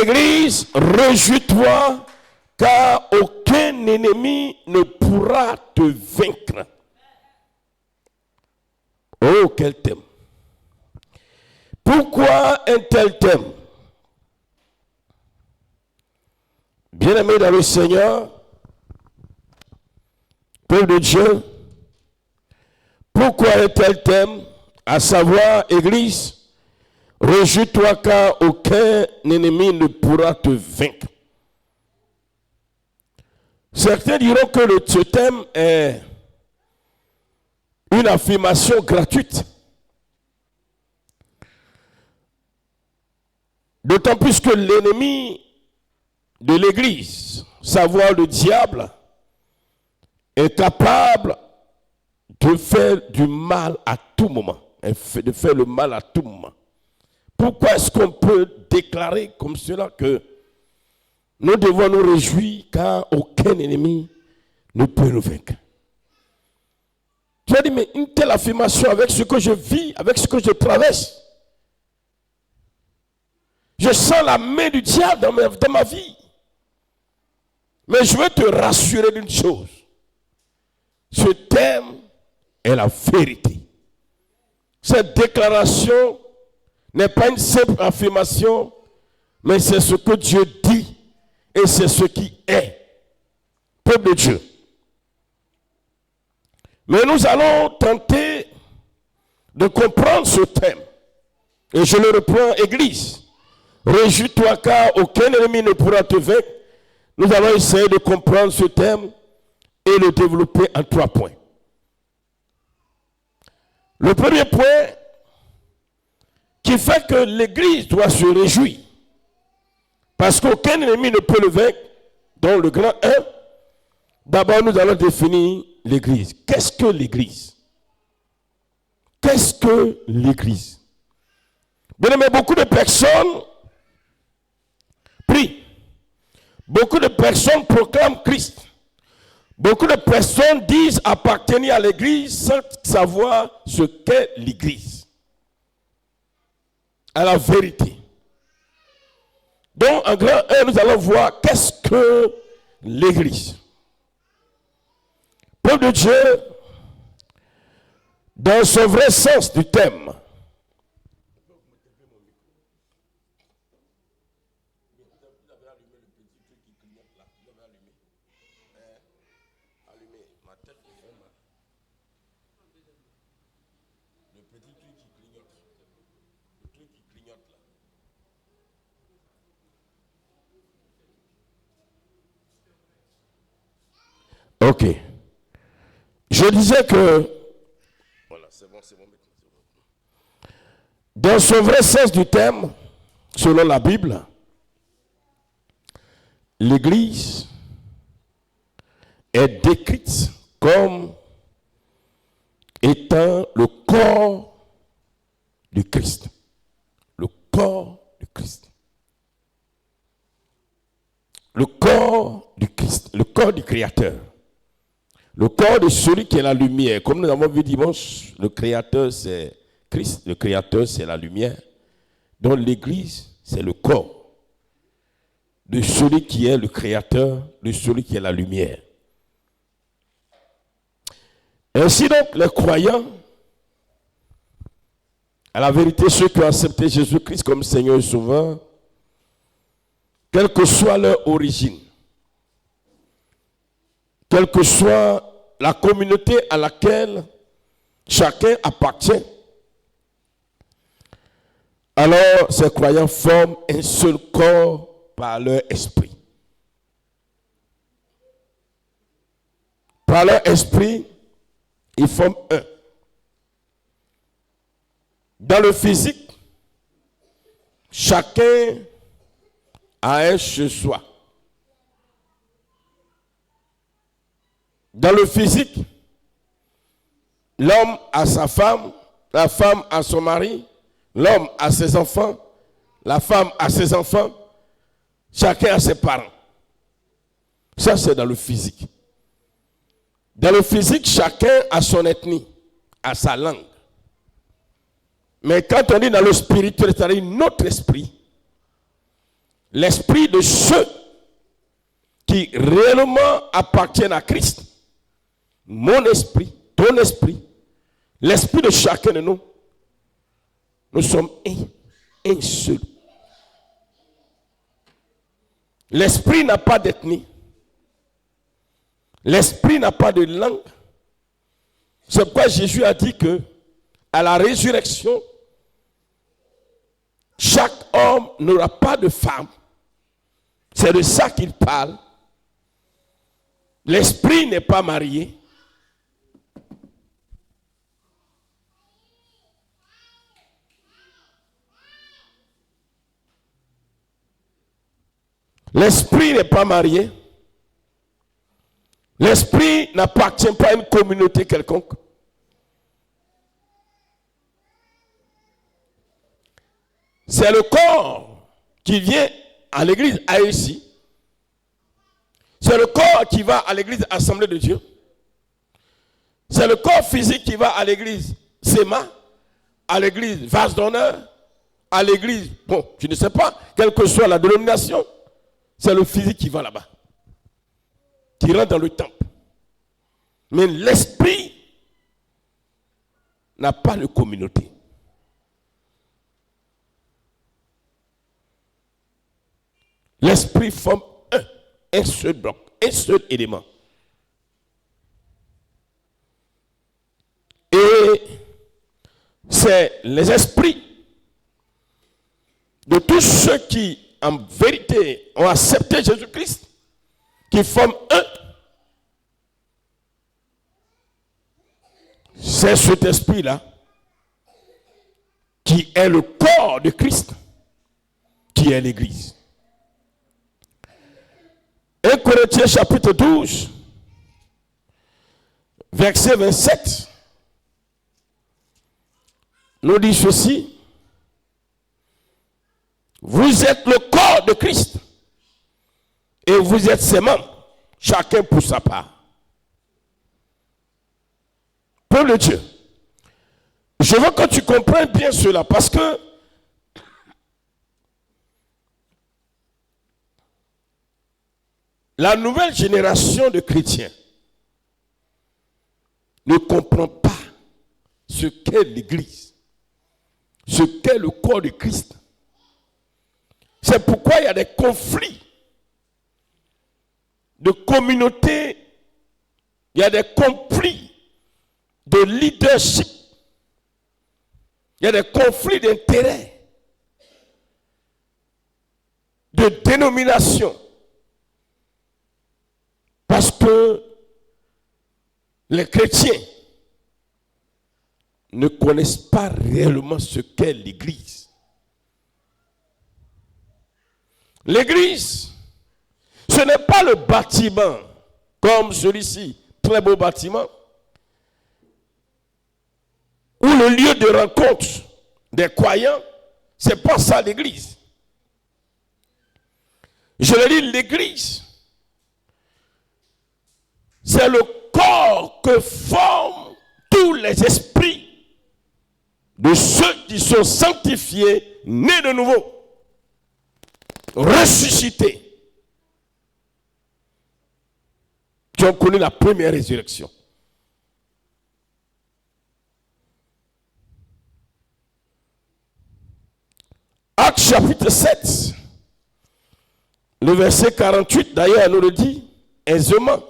l'Église, réjouis-toi, car aucun ennemi ne pourra te vaincre. Oh, quel thème! Pourquoi un tel thème? Bien-aimés dans le Seigneur, peuple de Dieu, pourquoi un tel thème? À savoir, Église, réjouis-toi car aucun ennemi ne pourra te vaincre. Certains diront que ce thème est une affirmation gratuite. D'autant plus que l'ennemi de l'Église, savoir le diable, est capable de faire du mal à tout moment, de faire le mal à tout moment. Pourquoi est-ce qu'on peut déclarer comme cela que nous devons nous réjouir car aucun ennemi ne peut nous vaincre? Tu as dit, mais une telle affirmation avec ce que je vis, avec ce que je traverse, je sens la main du diable dans ma vie. Mais je veux te rassurer d'une chose. Ce thème est la vérité. Cette déclaration n'est pas une simple affirmation, mais c'est ce que Dieu dit et c'est ce qui est. Peuple de Dieu. Mais nous allons tenter de comprendre ce thème. Et je le reprends, Église. Réjouis-toi car aucun ennemi ne pourra te vaincre. Nous allons essayer de comprendre ce thème et le développer en 3 points. Le premier point qui fait que l'Église doit se réjouir, parce qu'aucun ennemi ne peut le vaincre, donc le grand 1, d'abord nous allons définir l'Église. Qu'est-ce que l'Église? Qu'est-ce que l'Église? Bien aimé, beaucoup de personnes prient. Beaucoup de personnes proclament Christ. Beaucoup de personnes disent appartenir à l'Église sans savoir ce qu'est l'Église. À la vérité. Donc, en grand 1, nous allons voir qu'est-ce que l'Église. Peuple de Dieu, dans son vrai sens du thème, ok. Je disais que voilà, c'est bon. Dans son vrai sens du thème, selon la Bible, l'Église est décrite comme étant le corps du Christ. Le corps du Christ. Le corps du Christ. Le corps du Créateur. Le corps de celui qui est la lumière. Comme nous avons vu dimanche, le Créateur c'est Christ, le Créateur c'est la lumière. Donc l'Église c'est le corps de celui qui est le Créateur, de celui qui est la lumière. Ainsi donc les croyants, à la vérité ceux qui ont accepté Jésus-Christ comme Seigneur et Sauveur, quelle que soit leur origine, quelle que soit la communauté à laquelle chacun appartient, alors ces croyants forment un seul corps par leur esprit. Par leur esprit, ils forment un. Dans le physique, chacun a un chez soi. Dans le physique, l'homme a sa femme, la femme a son mari, l'homme a ses enfants, la femme a ses enfants, chacun a ses parents. Ça, c'est dans le physique. Dans le physique, chacun a son ethnie, a sa langue. Mais quand on dit dans le spirituel, c'est-à-dire notre esprit, l'esprit de ceux qui réellement appartiennent à Christ, mon esprit, ton esprit, l'esprit de chacun de nous, nous sommes un seul. L'esprit n'a pas d'ethnie. L'esprit n'a pas de langue. C'est pourquoi Jésus a dit que à la résurrection, chaque homme n'aura pas de femme. C'est de ça qu'il parle. L'esprit n'est pas marié. L'esprit n'est pas marié. L'esprit n'appartient pas à une communauté quelconque. C'est le corps qui vient à l'église AEC. C'est le corps qui va à l'église Assemblée de Dieu. C'est le corps physique qui va à l'église SEMA, à l'église Vase d'honneur, à l'église, bon, je ne sais pas, quelle que soit la dénomination, c'est le physique qui va là-bas, qui rentre dans le temple. Mais l'esprit n'a pas de communauté. L'esprit forme un seul bloc, un seul élément. Et c'est les esprits de tous ceux qui, en vérité, ont accepté Jésus-Christ, qui forment un. C'est cet esprit-là qui est le corps de Christ, qui est l'Église. 1 Corinthiens chapitre 12, verset 27, nous dit ceci. Vous êtes le corps de Christ et vous êtes ses membres, chacun pour sa part. Peuple de Dieu, je veux que tu comprennes bien cela parce que la nouvelle génération de chrétiens ne comprend pas ce qu'est l'Église, ce qu'est le corps de Christ. C'est pourquoi il y a des conflits de communauté, il y a des conflits de leadership, il y a des conflits d'intérêts, de dénomination. Parce que les chrétiens ne connaissent pas réellement ce qu'est l'Église. L'Église, ce n'est pas le bâtiment comme celui-ci, très beau bâtiment, ou le lieu de rencontre des croyants. C'est pas ça l'Église. Je le dis, l'Église, c'est le corps que forment tous les esprits de ceux qui sont sanctifiés, nés de nouveau, ressuscités, qui ont connu la première résurrection. Actes chapitre 7, le verset 48, d'ailleurs, nous le dit aisément.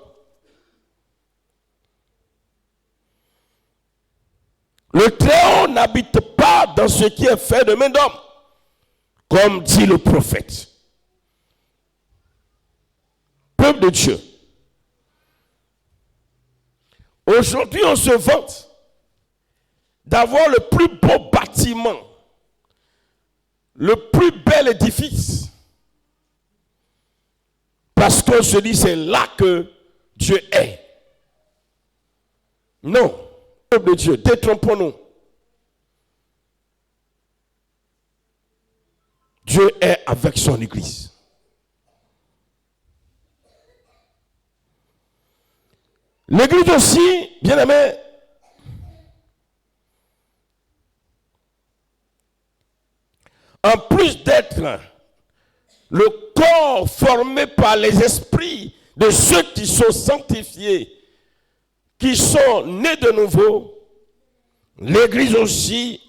Le Très-Haut n'habite pas dans ce qui est fait de main d'homme, comme dit le prophète. Peuple de Dieu, aujourd'hui on se vante d'avoir le plus beau bâtiment, le plus bel édifice, parce qu'on se dit c'est là que Dieu est. Non. Peuple de Dieu, détrompons-nous. Dieu est avec son Église. L'Église aussi, bien aimé, en plus d'être le corps formé par les esprits de ceux qui sont sanctifiés, qui sont nés de nouveau, l'Église aussi,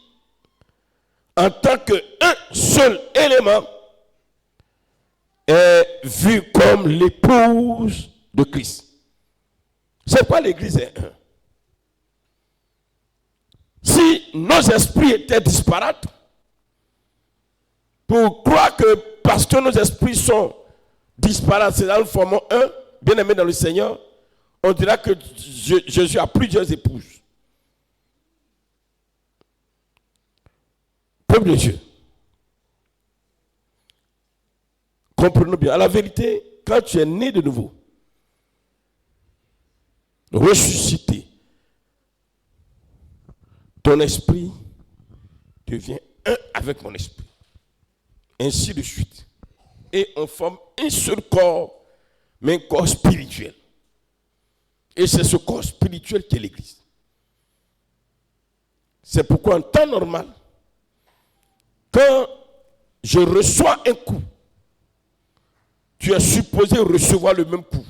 en tant qu'un seul élément, est vue comme l'épouse de Christ. C'est quoi l'Église est un? Si nos esprits étaient disparates, pour croire que parce que nos esprits sont disparates, c'est-à-dire nous formons un, bien-aimé dans le Seigneur, on dira que Jésus a plusieurs épouses. Peuple de Dieu, comprenons bien. À la vérité, quand tu es né de nouveau, ressuscité, ton esprit devient un avec mon esprit. Ainsi de suite. Et on forme un seul corps, mais un corps spirituel. Et c'est ce corps spirituel qui est l'Église. C'est pourquoi en temps normal, quand je reçois un coup, tu es supposé recevoir le même coup.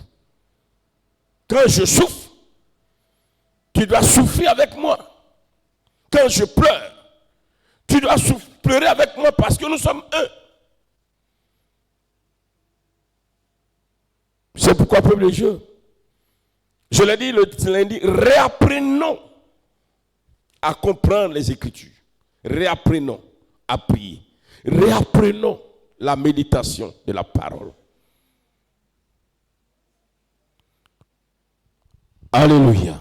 Quand je souffre, tu dois souffrir avec moi. Quand je pleure, tu dois pleurer avec moi parce que nous sommes un. C'est pourquoi, peuple de Dieu, je l'ai dit le lundi, réapprenons à comprendre les Écritures. Réapprenons à prier. Réapprenons la méditation de la parole. Alléluia.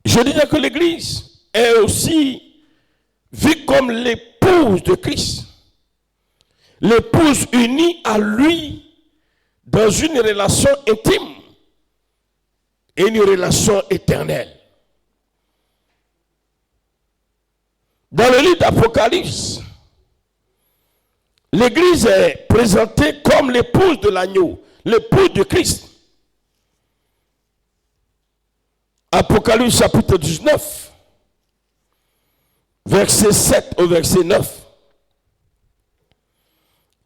Je disais que l'Église est aussi vue comme l'épouse de Christ. L'épouse unie à lui dans une relation intime et une relation éternelle. Dans le livre d'Apocalypse, l'Église est présentée comme l'épouse de l'agneau, l'épouse de Christ. Apocalypse chapitre 19, verset 7 au verset 9.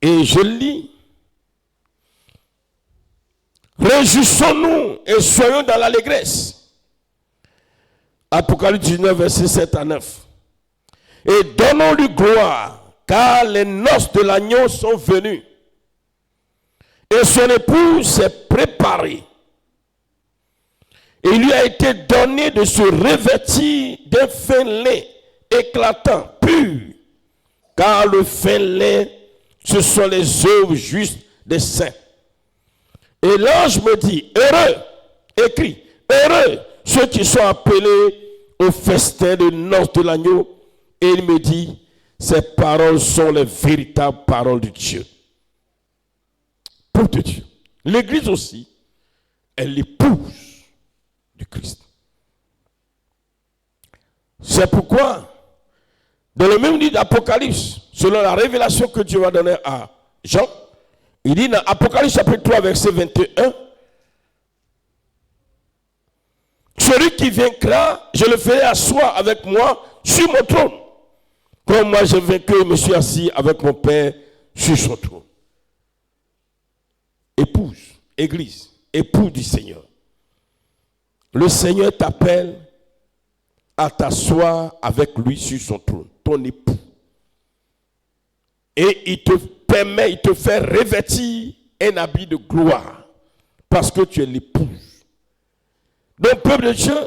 Et je lis. Réjouissons-nous et soyons dans l'allégresse. Apocalypse 19, verset 7 à 9. Et donnons-lui gloire, car les noces de l'agneau sont venues. Et son épouse s'est préparée. Et il lui a été donné de se revêtir d'un fin lin éclatant, pur. Car le fin lin, ce sont les œuvres justes des saints. Et l'ange me dit, heureux, écrit, heureux ceux qui sont appelés au festin de noces de l'agneau. Et il me dit, ces paroles sont les véritables paroles de Dieu. Pour de Dieu. L'Église aussi est l'épouse du Christ. C'est pourquoi, dans le même livre d'Apocalypse, selon la révélation que Dieu va donner à Jean, il dit dans Apocalypse chapitre 3, verset 21, celui qui vaincra, je le ferai asseoir avec moi sur mon trône. Comme moi j'ai vaincu, je me suis assis avec mon Père sur son trône. Épouse, Église, époux du Seigneur. Le Seigneur t'appelle à t'asseoir avec lui sur son trône, ton époux. Et il te permet, il te fait revêtir un habit de gloire parce que tu es l'épouse. Donc, peuple de Dieu,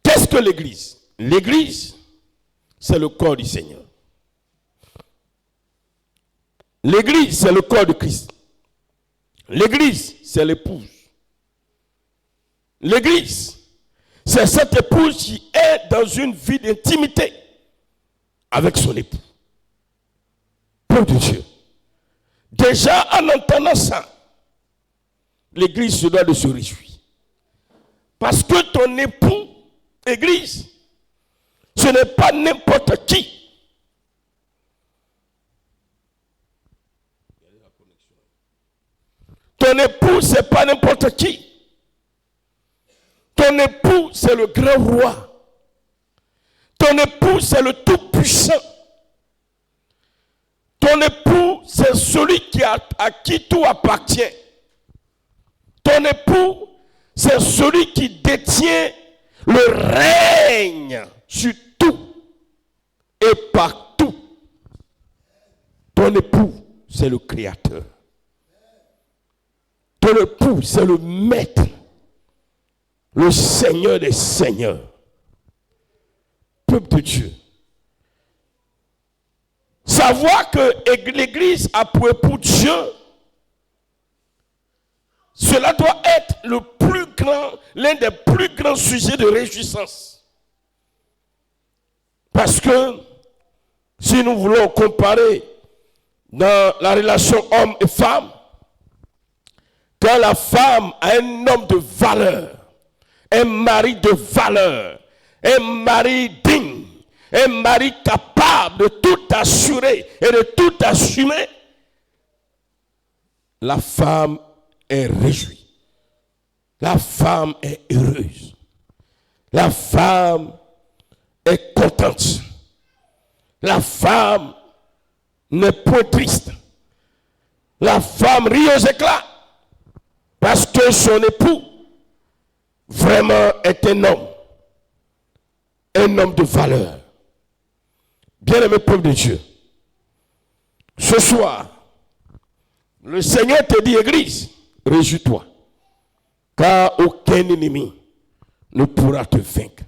qu'est-ce que l'Église? L'Église, c'est le corps du Seigneur. L'Église, c'est le corps de Christ. L'Église, c'est l'épouse. L'Église, c'est cette épouse qui est dans une vie d'intimité avec son époux. Peuple de Dieu. Déjà, en entendant ça, l'Église se doit de se réjouir. Parce que ton époux, Église, ce n'est pas n'importe qui. Ton époux, ce n'est pas n'importe qui. Ton époux, c'est le grand roi. Ton époux, c'est le Tout-Puissant. Ton époux, c'est celui à qui tout appartient. Ton époux, c'est celui qui détient le règne sur tout et partout. Ton époux, c'est le Créateur. Ton époux, c'est le Maître, le Seigneur des Seigneurs. Peuple de Dieu. Savoir que l'Église a pour époux Dieu, cela doit être l'un des plus grands sujets de réjouissance. Parce que si nous voulons comparer dans la relation homme et femme, quand la femme a un homme de valeur, un mari de valeur, un mari digne, un mari capable de tout assurer et de tout assumer, la femme est réjouie. La femme est heureuse. La femme est contente. La femme n'est point triste. La femme rit aux éclats parce que son époux vraiment est un homme de valeur. Bien-aimé peuple de Dieu, ce soir, le Seigneur te dit, Église, réjouis-toi, car aucun ennemi ne pourra te vaincre.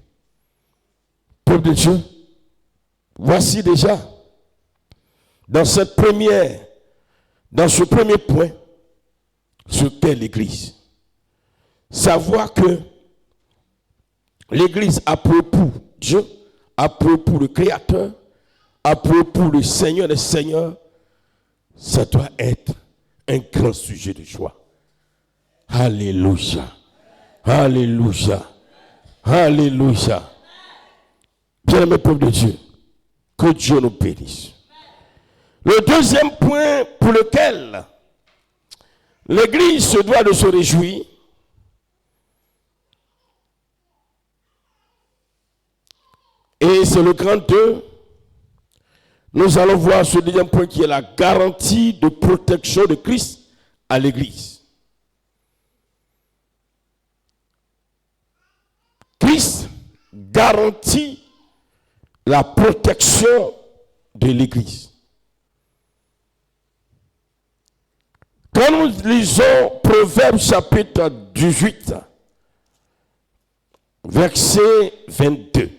Peuple de Dieu, voici déjà, dans ce premier point, ce qu'est l'Église. Savoir que l'Église a pour époux Dieu, a pour époux le Créateur, a pour époux le Seigneur des Seigneurs, ça doit être un grand sujet de joie. Alléluia. Alléluia. Alléluia. Bien-aimé peuple de Dieu, que Dieu nous bénisse. Le deuxième point pour lequel l'Église se doit de se réjouir, et c'est le grand 2, nous allons voir ce deuxième point qui est la garantie de protection de Christ à l'Église. Christ garantit la protection de l'Église. Quand nous lisons Proverbes chapitre 18, verset 22,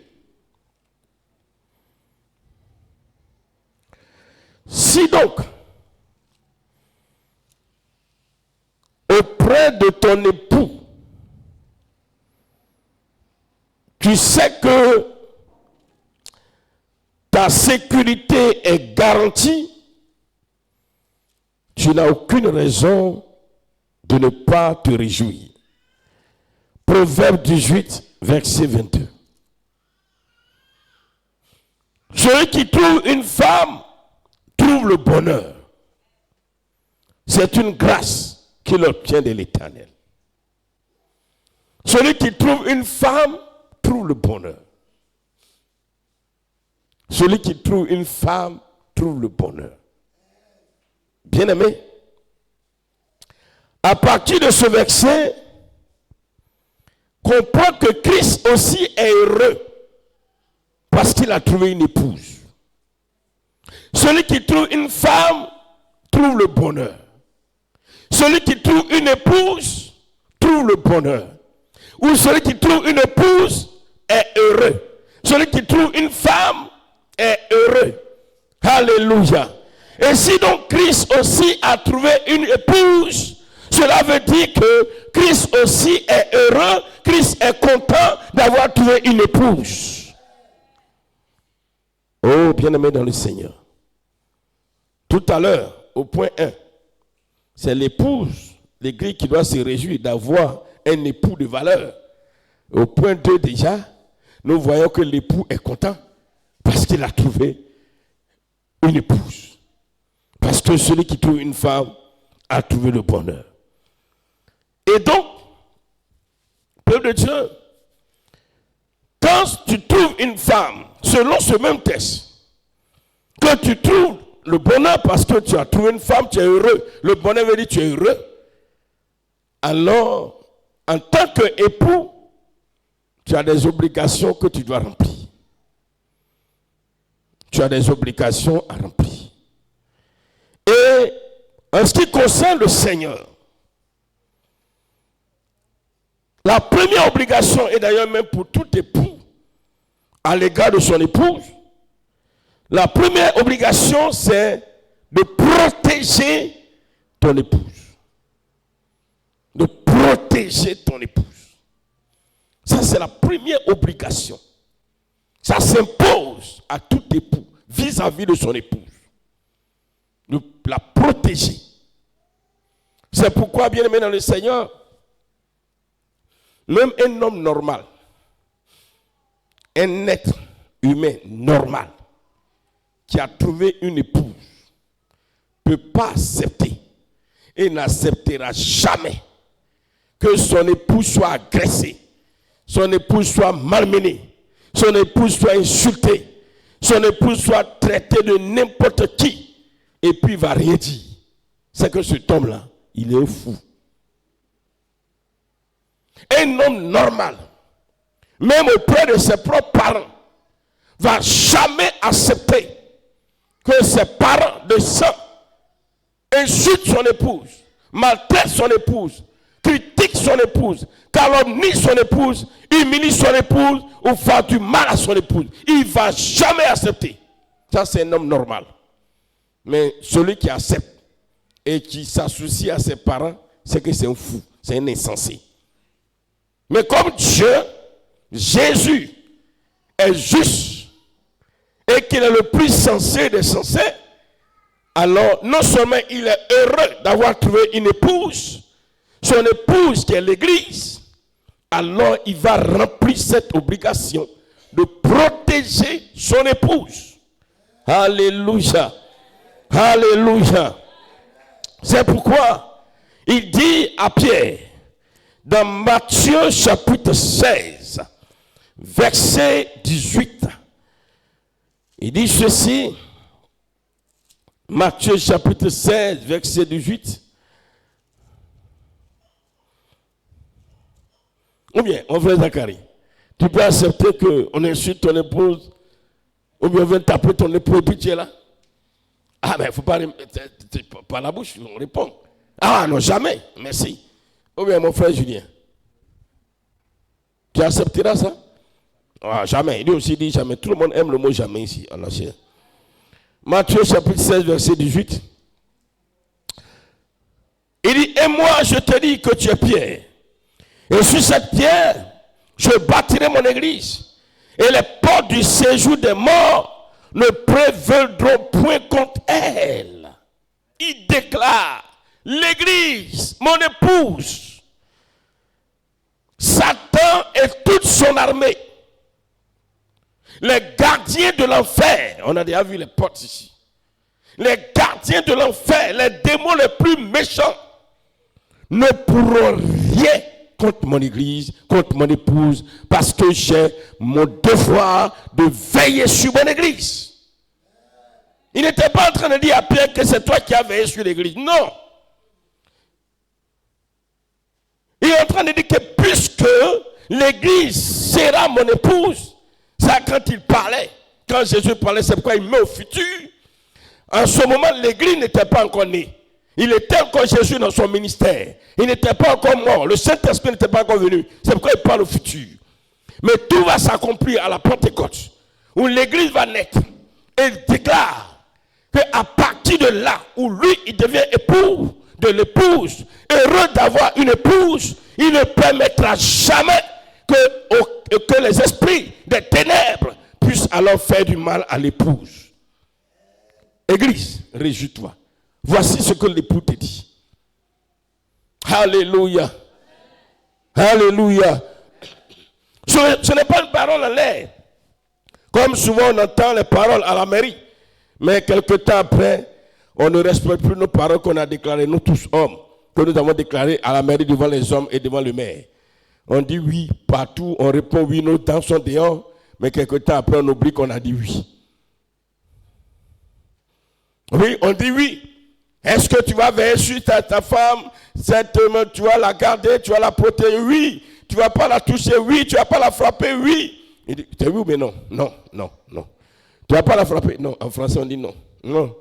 si donc, auprès de ton époux, tu sais que ta sécurité est garantie, tu n'as aucune raison de ne pas te réjouir. Proverbe 18, verset 22. Celui qui trouve une femme trouve le bonheur. C'est une grâce qu'il obtient de l'Éternel. Celui qui trouve une femme trouve le bonheur. Celui qui trouve une femme trouve le bonheur. Bien-aimé, à partir de ce verset, comprends que Christ aussi est heureux parce qu'il a trouvé une épouse. Celui qui trouve une femme trouve le bonheur. Celui qui trouve une épouse trouve le bonheur. Ou celui qui trouve une épouse est heureux. Celui qui trouve une femme est heureux. Alléluia. Et si donc Christ aussi a trouvé une épouse, cela veut dire que Christ aussi est heureux, Christ est content d'avoir trouvé une épouse. Oh, bien-aimé dans le Seigneur. Tout à l'heure, au point 1, c'est l'épouse, l'Église qui doit se réjouir d'avoir un époux de valeur. Au point 2 déjà, nous voyons que l'époux est content parce qu'il a trouvé une épouse. Parce que celui qui trouve une femme a trouvé le bonheur. Et donc, peuple de Dieu, quand tu trouves une femme, selon ce même texte, que tu trouves le bonheur parce que tu as trouvé une femme, tu es heureux. Le bonheur veut dire que tu es heureux. Alors, en tant qu'époux, tu as des obligations que tu dois remplir. Tu as des obligations à remplir. Et en ce qui concerne le Seigneur, la première obligation, et d'ailleurs même pour tout époux, à l'égard de son épouse, la première obligation, c'est de protéger ton épouse. De protéger ton épouse. Ça, c'est la première obligation. Ça s'impose à tout époux vis-à-vis de son épouse. De la protéger. C'est pourquoi, bien aimé dans le Seigneur, même un homme normal, un être humain normal, qui a trouvé une épouse, ne peut pas accepter et n'acceptera jamais que son épouse soit agressée, son épouse soit malmenée, son épouse soit insultée, son épouse soit traitée de n'importe qui, et puis il va rien dire. C'est que cet homme-là, il est fou. Un homme normal, même auprès de ses propres parents, va jamais accepter que ses parents de sang insultent son épouse, maltraitent son épouse, critiquent son épouse, calomnient son épouse, humilient son épouse ou font du mal à son épouse. Il ne va jamais accepter. Ça, c'est un homme normal. Mais celui qui accepte et qui s'associe à ses parents, c'est que c'est un fou, c'est un insensé. Mais comme Dieu, Jésus, est juste et qu'il est le plus sensé des sensés, alors non seulement il est heureux d'avoir trouvé une épouse, son épouse qui est l'Église, alors il va remplir cette obligation de protéger son épouse. Alléluia. Alléluia. C'est pourquoi il dit à Pierre, dans Matthieu chapitre 16, verset 18, il dit ceci, Matthieu chapitre 16, verset 18, ou bien, mon frère Zacharie, tu peux accepter qu'on insulte ton épouse, ou bien on vient taper ton épouse et puis tu es là? Ah, mais il ne faut pas par la bouche, on répond. Ah, non, jamais, merci. Ou bien mon frère Julien, tu accepteras ça? Ah, jamais. Il aussi dit jamais. Tout le monde aime le mot jamais ici, en chair. Matthieu chapitre 16, verset 18. Il dit, et moi je te dis que tu es Pierre. Et sur cette pierre, je bâtirai mon église. Et les portes du séjour des morts ne prévaudront point contre elle. Il déclare, l'église, mon épouse, Satan et toute son armée, les gardiens de l'enfer, on a déjà vu les portes ici, les gardiens de l'enfer, les démons les plus méchants, ne pourront rien contre mon église, contre mon épouse, parce que j'ai mon devoir de veiller sur mon église. Il n'était pas en train de dire à Pierre que c'est toi qui as veillé sur l'église. Non. Il est en train de dire que puisque l'église sera mon épouse, ça quand il parlait, quand Jésus parlait, c'est pourquoi il met au futur. En ce moment, l'église n'était pas encore née. Il était encore Jésus dans son ministère. Il n'était pas encore mort. Le Saint-Esprit n'était pas encore venu. C'est pourquoi il parle au futur. Mais tout va s'accomplir à la Pentecôte, où l'église va naître. Et il déclare qu'à partir de là, où lui, il devient époux de l'épouse, heureux d'avoir une épouse, il ne permettra jamais que les esprits des ténèbres puissent alors faire du mal à l'épouse. Église, réjouis-toi. Voici ce que l'époux te dit. Alléluia. Alléluia. Ce n'est pas une parole en l'air. Comme souvent on entend les paroles à la mairie. Mais quelque temps après, on ne respecte plus nos paroles qu'on a déclarées, nous tous hommes, que nous avons déclarées à la mairie devant les hommes et devant le maire. On dit oui partout, on répond oui, nos dents sont dehors, Mais quelque temps après, on oublie qu'on a dit oui. Oui, on dit oui. Est-ce que tu vas veiller sur ta femme, tu vas la garder, tu vas la protéger? Oui. Tu ne vas pas la toucher? Oui. Tu ne vas pas la frapper? Oui. Il dit, c'est oui, mais non. Non. Tu ne vas pas la frapper? Non. En français, on dit non. Non.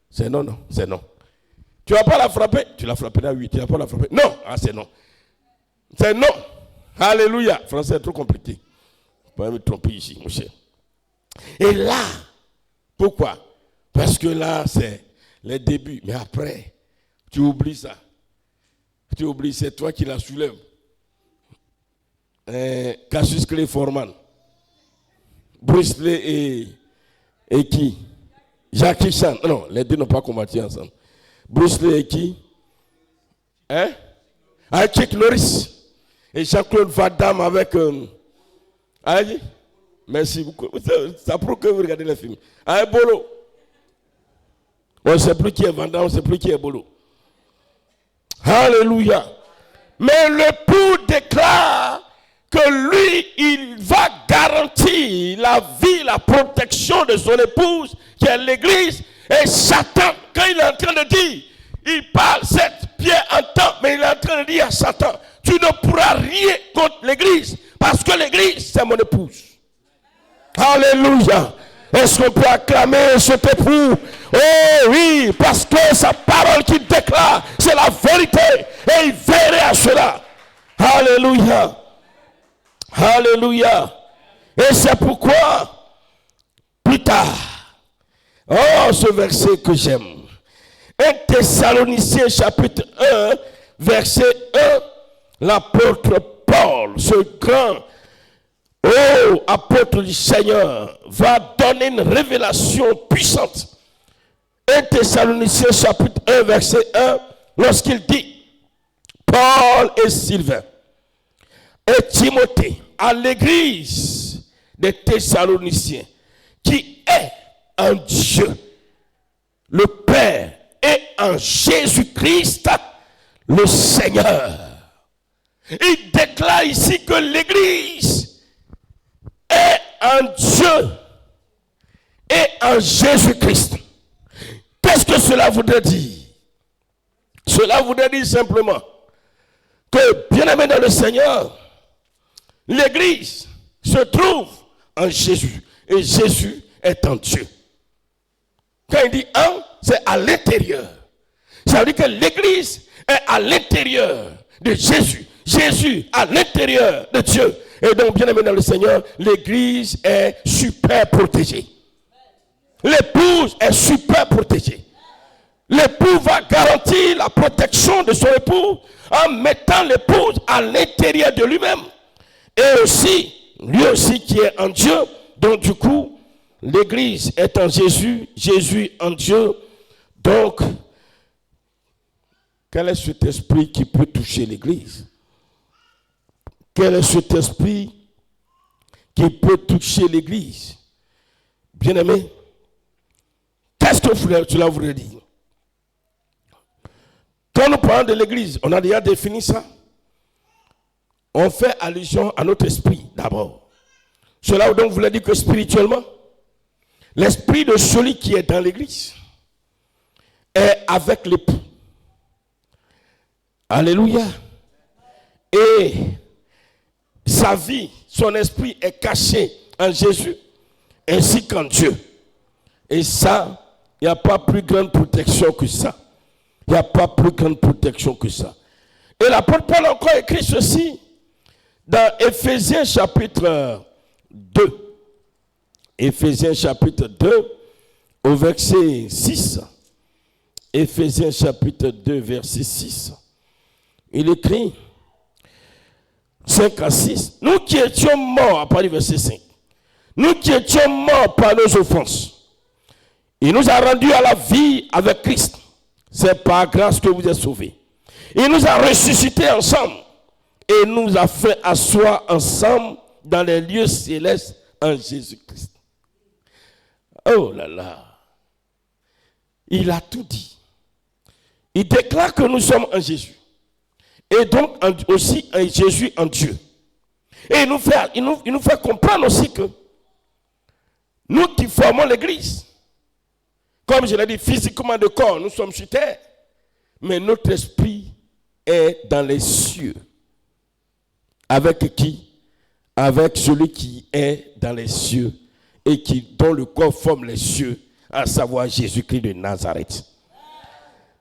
C'est non. C'est non. Tu ne vas pas la frapper? Tu la frapperas? Oui. Tu ne vas pas la frapper? Non. Ah, c'est non. C'est non. Alléluia. Le français est trop compliqué. Je ne peux pas me tromper ici, mon cher. Et là, pourquoi? Parce que là, c'est les débuts. Mais après, tu oublies ça. Tu oublies, c'est toi qui la soulèves. Cassius Clay Foreman. Bruce Lee et qui? Jackie Chan. Non, les deux n'ont pas combattu ensemble. Bruce Lee et qui? Chuck Norris. Et Jean-Claude Van Damme avec... allez, merci beaucoup. Ça prouve que vous regardez les films. Bolo. On ne sait plus qui est Van Damme, on ne sait plus qui est Bolo. Alléluia. Mais l'époux déclare que lui, il va garantir la vie, la protection de son épouse, qui est l'église. Et Satan, quand il est en train de dire, il parle 7 pieds en temps, mais il est en train de dire à Satan, tu ne pourras rien contre l'église, parce que l'église, c'est mon épouse. Alléluia. Est-ce qu'on peut acclamer cet époux? Oh oui, parce que sa parole qu'il déclare, c'est la vérité. Et il verrait à cela. Alléluia. Alléluia. Et c'est pourquoi, plus tard, ce verset que j'aime. 1 Thessaloniciens chapitre 1, verset 1, l'apôtre Paul, ce grand apôtre du Seigneur, va donner une révélation puissante. 1 Thessaloniciens chapitre 1 verset 1, lorsqu'il dit, Paul et Sylvain et Timothée à l'église des Thessaloniciens, qui est en Dieu, le Père, et en Jésus-Christ, le Seigneur. Il déclare ici que l'église est en Dieu et en Jésus-Christ. Qu'est-ce que cela voudrait dire? Cela voudrait dire simplement que, bien-aimé dans le Seigneur, l'église se trouve en Jésus et Jésus est en Dieu. Quand il dit en, c'est à l'intérieur. Ça veut dire que l'église est à l'intérieur de Jésus. Jésus à l'intérieur de Dieu. Et donc, bien aimé dans le Seigneur, l'église est super protégée. L'épouse est super protégée. L'époux va garantir la protection de son époux en mettant l'épouse à l'intérieur de lui-même. Et aussi, lui aussi qui est en Dieu. Donc, du coup, l'église est en Jésus, Jésus en Dieu. Donc, quel est cet esprit qui peut toucher l'église? Quel est cet esprit qui peut toucher l'église? Bien-aimé, qu'est-ce que cela voudrait dire? Quand nous parlons de l'église, on a déjà défini ça. On fait allusion à notre esprit d'abord. Cela donc voulait dire que spirituellement, l'esprit de celui qui est dans l'église est avec l'époux. Alléluia. Et sa vie, son esprit est caché en Jésus ainsi qu'en Dieu. Et ça, il n'y a pas plus grande protection que ça. Il n'y a pas plus grande protection que ça. Et l'apôtre Paul a encore écrit ceci dans Éphésiens chapitre 2. Éphésiens chapitre 2 au verset 6. Éphésiens chapitre 2 verset 6. Il écrit 5 à 6. Nous qui étions morts, à partir du verset 5. Nous qui étions morts par nos offenses, il nous a rendus à la vie avec Christ. C'est par grâce que vous êtes sauvés. Il nous a ressuscités ensemble et nous a fait asseoir ensemble dans les lieux célestes en Jésus-Christ. Oh là là. Il a tout dit. Il déclare que nous sommes en Jésus. Et donc aussi en Jésus en Dieu. Et il nous fait comprendre aussi que Nous qui formons l'église, comme je l'ai dit, physiquement de corps, nous sommes sur terre, mais notre esprit est dans les cieux. Avec qui? Avec celui qui est dans les cieux et dont le corps forme les cieux, à savoir Jésus-Christ de Nazareth.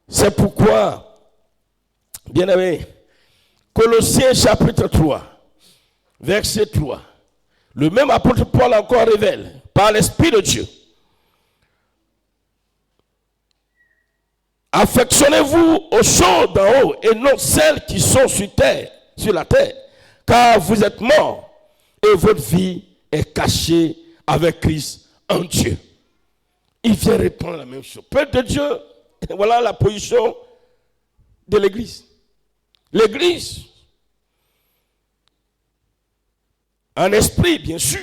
C'est pourquoi, bien aimé, Colossiens chapitre 3, verset 3, le même apôtre Paul encore révèle, par l'Esprit de Dieu, affectionnez-vous aux choses d'en haut et non celles qui sont sur la terre, car vous êtes morts et votre vie est cachée avec Christ en Dieu. Il vient répondre la même chose. Peuple de Dieu, voilà la position de l'Église. L'Église, en esprit, bien sûr.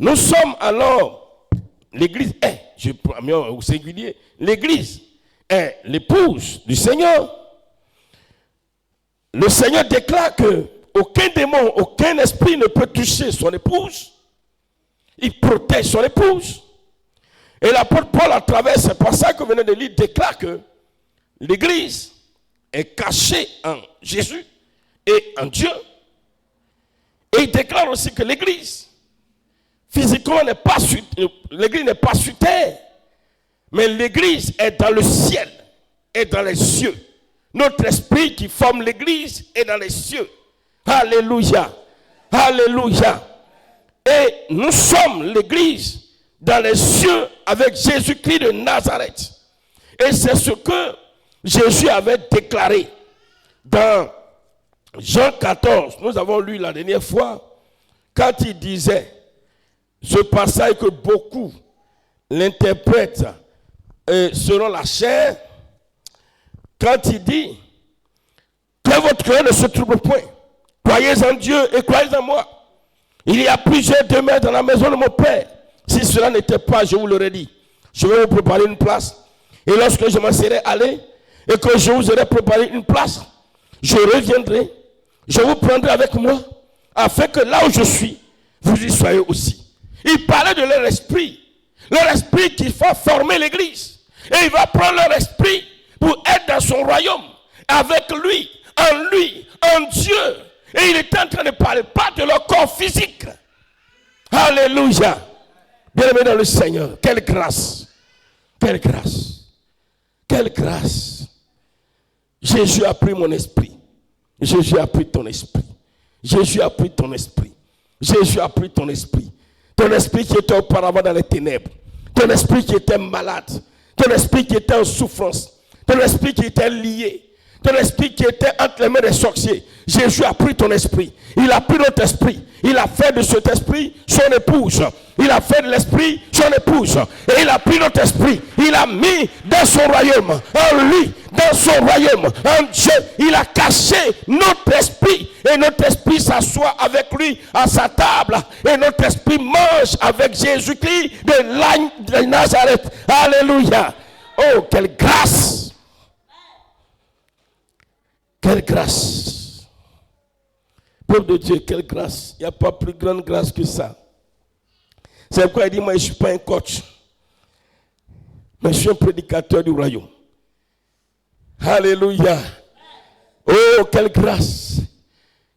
Nous sommes alors, l'Église est, je prends au singulier, l'Église est l'épouse du Seigneur. Le Seigneur déclare que aucun démon, aucun esprit ne peut toucher son épouse. Il protège son épouse. Et l'apôtre Paul, à travers ce passage que vous venez de lire, déclare que l'Église est cachée en Jésus et en Dieu. Et il déclare aussi que l'Église, physiquement, l'Église n'est pas sur terre, mais l'Église est dans le ciel, est dans les cieux. Notre esprit qui forme l'Église est dans les cieux. Alléluia. Alléluia. Et nous sommes l'Église dans les cieux avec Jésus-Christ de Nazareth. Et c'est ce que Jésus avait déclaré dans Jean 14. Nous avons lu la dernière fois quand il disait ce passage que beaucoup l'interprètent selon la chair. Quand il dit que votre cœur ne se trouble point, croyez en Dieu et croyez en moi. Il y a plusieurs demeures dans la maison de mon Père. Si cela n'était pas, je vous l'aurais dit. Je vais vous préparer une place. Et lorsque je m'en serai allé et que je vous aurai préparé une place, je reviendrai, je vous prendrai avec moi, afin que là où je suis, vous y soyez aussi. Il parlait de leur esprit qui va former l'église. Et il va prendre leur esprit pour être dans son royaume, avec lui, en Dieu. Et il est en train de parler, pas de leur corps physique. Alléluia. Bien-aimé dans le Seigneur, quelle grâce. Quelle grâce. Quelle grâce. Jésus a pris mon esprit. Jésus a pris ton esprit. Jésus a pris ton esprit. Jésus a pris ton esprit. Ton esprit qui était auparavant dans les ténèbres. Ton esprit qui était malade. Ton esprit qui était en souffrance. Ton esprit qui était lié. Ton esprit qui était entre les mains des sorciers. Jésus a pris ton esprit. Il a pris notre esprit. Il a fait de cet esprit son épouse. Il a fait de l'esprit son épouse. Et il a pris notre esprit. Il a mis dans son royaume. En lui, dans son royaume. En Dieu. Il a caché notre esprit. Et notre esprit s'assoit avec lui à sa table. Et notre esprit mange avec Jésus-Christ de Nazareth. Alléluia. Oh, quelle grâce. Quelle grâce. Peuple de Dieu, quelle grâce. Il n'y a pas plus grande grâce que ça. C'est pourquoi il dit, moi je ne suis pas un coach. Mais je suis un prédicateur du royaume. Alléluia. Oh, quelle grâce.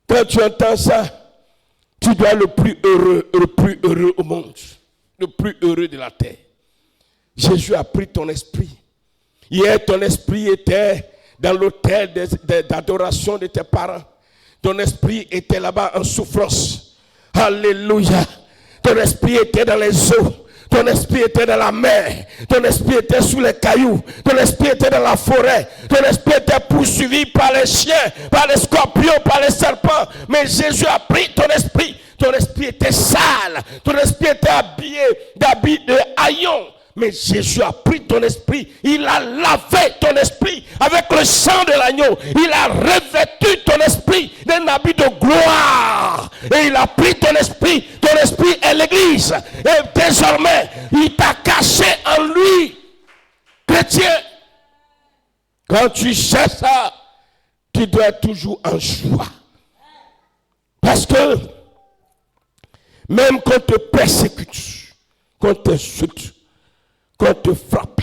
Quand tu entends ça, tu dois être le plus heureux au monde. Le plus heureux de la terre. Jésus a pris ton esprit. Hier, ton esprit était dans l'autel d'adoration de tes parents. Ton esprit était là-bas en souffrance. Alléluia. Ton esprit était dans les eaux. Ton esprit était dans la mer. Ton esprit était sous les cailloux. Ton esprit était dans la forêt. Ton esprit était poursuivi par les chiens, par les scorpions, par les serpents. Mais Jésus a pris ton esprit. Ton esprit était sale. Ton esprit était habillé d'habits de haillons. Mais Jésus a pris ton esprit, il a lavé ton esprit avec le sang de l'agneau. Il a revêtu ton esprit d'un habit de gloire. Et il a pris ton esprit est l'église. Et désormais, il t'a caché en lui. Chrétien, quand tu cherches ça, tu dois être toujours en joie. Parce que Même quand on te persécute, quand on t'insulte, quand on te frappe,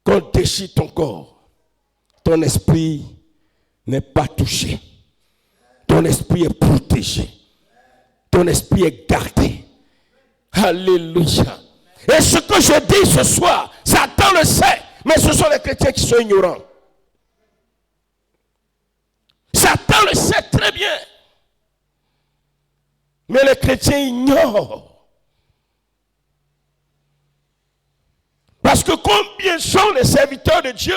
quand on déchire ton corps, ton esprit n'est pas touché. Ton esprit est protégé. Ton esprit est gardé. Alléluia. Et ce que je dis ce soir, Satan le sait, mais ce sont les chrétiens qui sont ignorants. Satan le sait très bien. Mais les chrétiens ignorent. Parce que combien sont les serviteurs de Dieu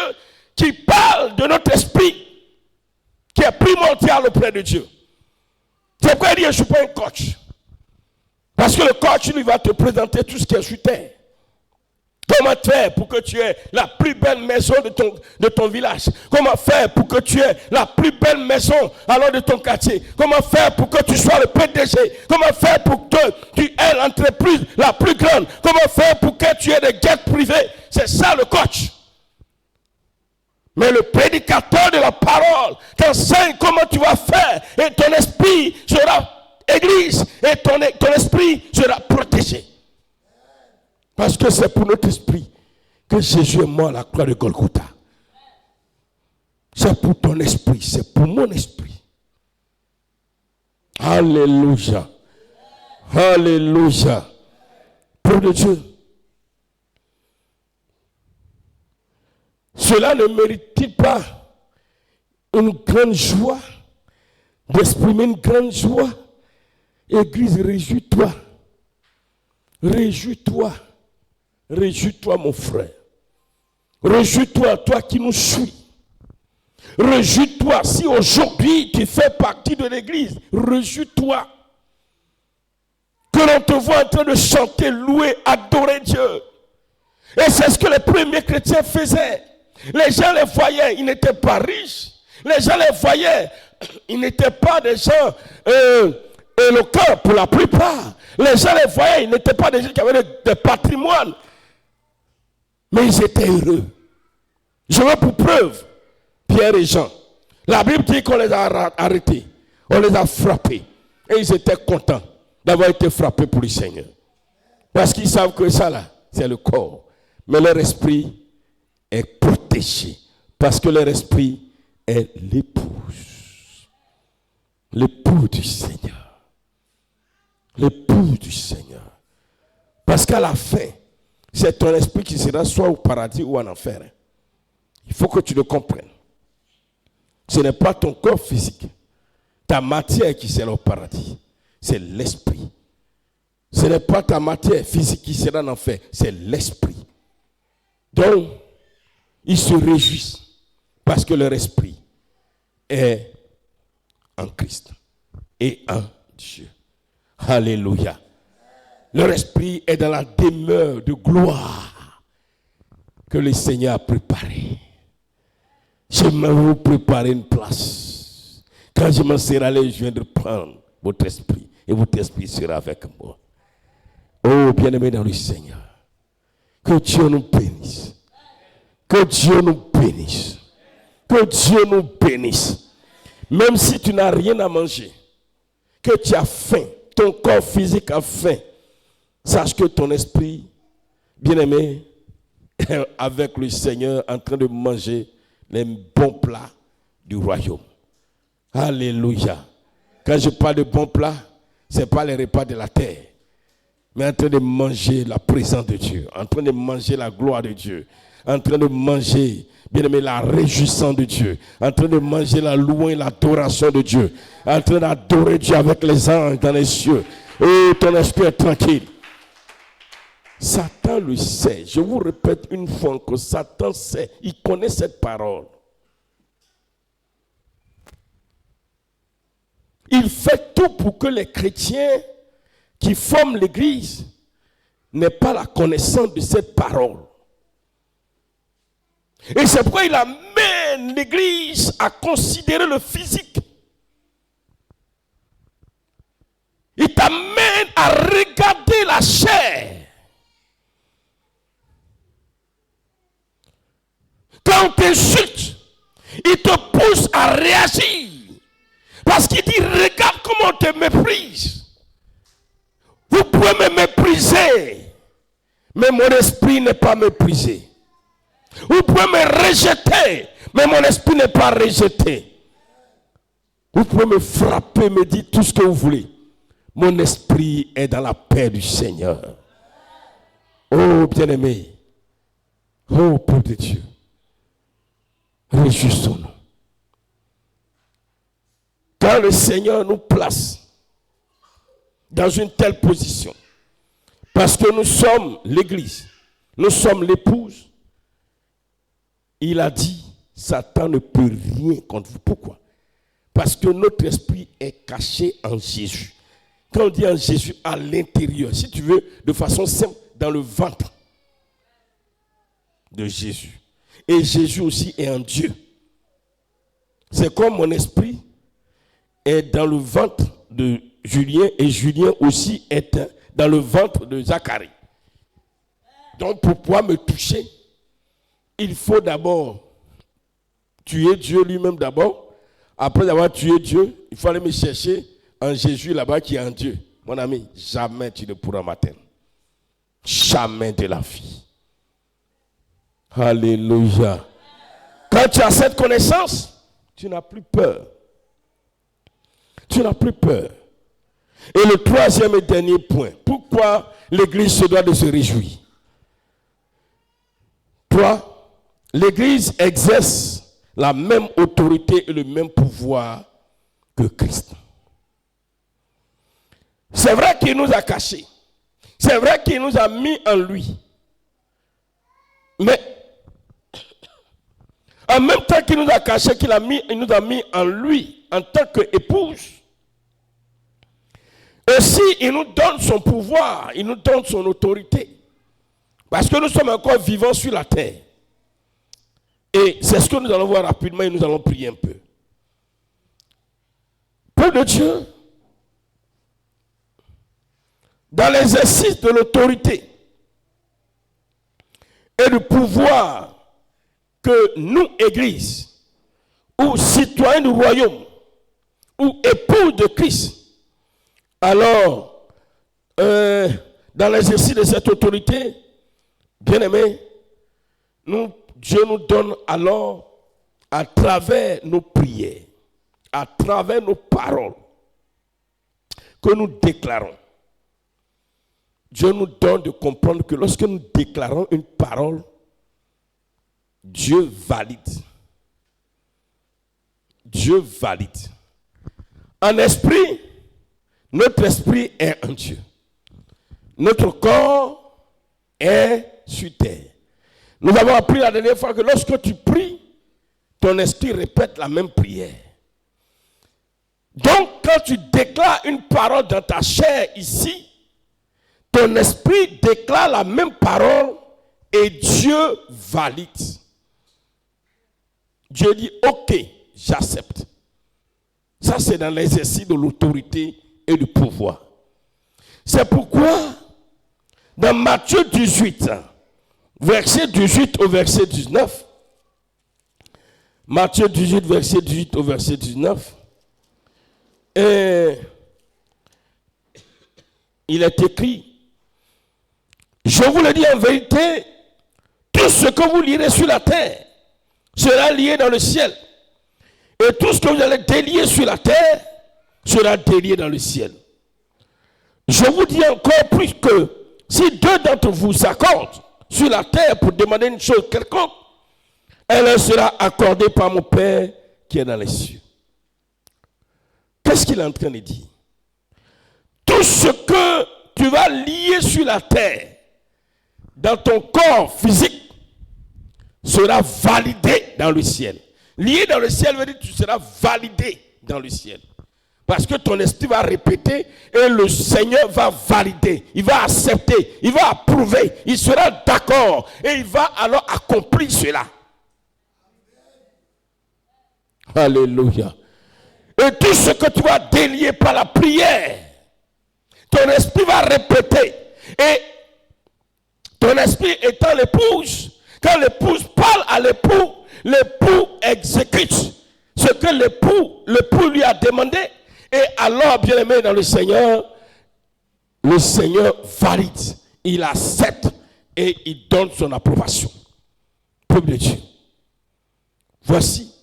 qui parlent de notre esprit qui est primordial auprès de Dieu. C'est pourquoi il dit, je ne suis pas un coach. Parce que le coach, lui, va te présenter tout ce qui est sur terre. Comment faire pour que tu aies la plus belle maison de ton village? Comment faire pour que tu aies la plus belle maison alors de ton quartier? Comment faire pour que tu sois le PDG? Comment faire pour que tu aies l'entreprise la plus grande? Comment faire pour que tu aies des guettes privées? C'est ça le coach. Mais le prédicateur de la parole t'enseigne comment tu vas faire et ton esprit sera église et ton esprit sera protégé. Parce que c'est pour notre esprit que Jésus est mort à la croix de Golgotha. C'est pour ton esprit, c'est pour mon esprit. Alléluia. Alléluia. Pour de Dieu. Cela ne mérite-t-il pas une grande joie, d'exprimer une grande joie? Église, réjouis-toi. Réjouis-toi. Réjouis-toi, mon frère. Réjouis-toi, toi qui nous suis. Réjouis-toi si aujourd'hui tu fais partie de l'église. Réjouis-toi. Que l'on te voit en train de chanter, louer, adorer Dieu. Et c'est ce que les premiers chrétiens faisaient. Les gens les voyaient, ils n'étaient pas riches. Les gens les voyaient, ils n'étaient pas des gens éloquents pour la plupart. Les gens les voyaient, ils n'étaient pas des gens qui avaient des patrimoines. Mais ils étaient heureux. Je veux pour preuve Pierre et Jean. La Bible dit qu'on les a arrêtés, on les a frappés. Et ils étaient contents d'avoir été frappés pour le Seigneur. Parce qu'ils savent que ça là, c'est le corps. Mais leur esprit est protégé. Parce que leur esprit est l'épouse. L'époux du Seigneur. L'époux du Seigneur. Parce qu'à la fin, c'est ton esprit qui sera soit au paradis ou en enfer. Il faut que tu le comprennes. Ce n'est pas ton corps physique, ta matière qui sera au paradis. C'est l'esprit. Ce n'est pas ta matière physique qui sera en enfer, c'est l'esprit. Donc, ils se réjouissent parce que leur esprit est en Christ et en Dieu. Alléluia. Leur esprit est dans la demeure de gloire que le Seigneur a préparée. Je vais vous préparer une place. Quand je m'en serai allé, je viendrai prendre votre esprit et votre esprit sera avec moi. Oh, bien-aimé dans le Seigneur, que Dieu nous bénisse. Que Dieu nous bénisse. Que Dieu nous bénisse. Même si tu n'as rien à manger, que tu as faim, ton corps physique a faim, sache que ton esprit, bien-aimé, est avec le Seigneur en train de manger les bons plats du royaume. Alléluia. Quand je parle de bons plats, ce n'est pas les repas de la terre, mais en train de manger la présence de Dieu, en train de manger la gloire de Dieu, en train de manger, bien aimé, la réjouissance de Dieu, en train de manger la louange et l'adoration de Dieu, en train d'adorer Dieu avec les anges dans les cieux. Et ton esprit est tranquille. Satan le sait. Je vous répète une fois que Satan sait. Il connaît cette parole. Il fait tout pour que les chrétiens qui forment l'église n'aient pas la connaissance de cette parole. Et c'est pourquoi il amène l'église à considérer le physique. Il t'amène à regarder la chair. Quand on t'insulte, il te pousse à réagir. Parce qu'il dit, regarde comment on te méprise. pouvez me mépriser, mais mon esprit n'est pas méprisé. Vous pouvez me rejeter, mais mon esprit n'est pas rejeté. Vous pouvez me frapper, me dire tout ce que vous voulez. Mon esprit est dans la paix du Seigneur. Oh bien-aimé, oh peuple de Dieu, réjouissons-nous. Quand le Seigneur nous place dans une telle position, parce que nous sommes l'Église, nous sommes l'épouse, il a dit, Satan ne peut rien contre vous. Pourquoi? Parce que notre esprit est caché en Jésus. Quand on dit en Jésus, à l'intérieur, si tu veux, de façon simple, dans le ventre de Jésus. Et Jésus aussi est en Dieu. C'est comme mon esprit est dans le ventre de Julien et Julien aussi est dans le ventre de Zacharie. Donc pour pouvoir me toucher, il faut d'abord tuer Dieu lui-même d'abord. Après avoir tué Dieu, il faut aller me chercher en Jésus là-bas qui est en Dieu. Mon ami, jamais tu ne pourras m'atteindre. Jamais de la vie. Alléluia. Quand tu as cette connaissance, tu n'as plus peur. Tu n'as plus peur. Et le troisième et dernier point. Pourquoi l'Église se doit de se réjouir? 3. L'Église exerce la même autorité et le même pouvoir que Christ. C'est vrai qu'il nous a cachés. C'est vrai qu'il nous a mis en lui. Mais en même temps qu'il nous a cachés, il nous a mis en lui en tant qu'épouse. Aussi, il nous donne son pouvoir, il nous donne son autorité. Parce que nous sommes encore vivants sur la terre. Et c'est ce que nous allons voir rapidement et nous allons prier un peu. Peuple de Dieu, dans l'exercice de l'autorité et du pouvoir que nous, Église, ou citoyens du royaume, ou époux de Christ, alors, dans l'exercice de cette autorité, bien-aimés, Dieu nous donne alors, à travers nos prières, à travers nos paroles, que nous déclarons. Dieu nous donne de comprendre que lorsque nous déclarons une parole, Dieu valide. Dieu valide. En esprit, notre esprit est en Dieu. Notre corps est sur terre. Nous avons appris la dernière fois que lorsque tu pries, ton esprit répète la même prière. Donc, quand tu déclares une parole dans ta chair ici, ton esprit déclare la même parole et Dieu valide. Dieu dit, ok, j'accepte. Ça, c'est dans l'exercice de l'autorité et du pouvoir. C'est pourquoi, dans Matthieu 18, verset 18 au verset 19, Matthieu 18, verset 18 au verset 19, il est écrit, je vous le dis en vérité, tout ce que vous lirez sur la terre sera lié dans le ciel. Et tout ce que vous allez délier sur la terre sera délié dans le ciel. Je vous dis encore plus que si deux d'entre vous s'accordent sur la terre pour demander une chose quelconque, elle leur sera accordée par mon Père qui est dans les cieux. Qu'est-ce qu'il est en train de dire? Tout ce que tu vas lier sur la terre, dans ton corps physique, sera validé dans le ciel. Lié dans le ciel veut dire que tu seras validé dans le ciel. Parce que ton esprit va répéter et le Seigneur va valider. Il va accepter, il va approuver, il sera d'accord et il va alors accomplir cela. Alléluia. Et tout ce que tu vas délier par la prière, ton esprit va répéter. Et ton esprit étant l'épouse, quand l'épouse parle à l'époux, l'époux exécute ce que l'époux lui a demandé. Et alors, bien-aimé dans le Seigneur, le Seigneur valide, il accepte et il donne son approbation. Peuple de Dieu, voici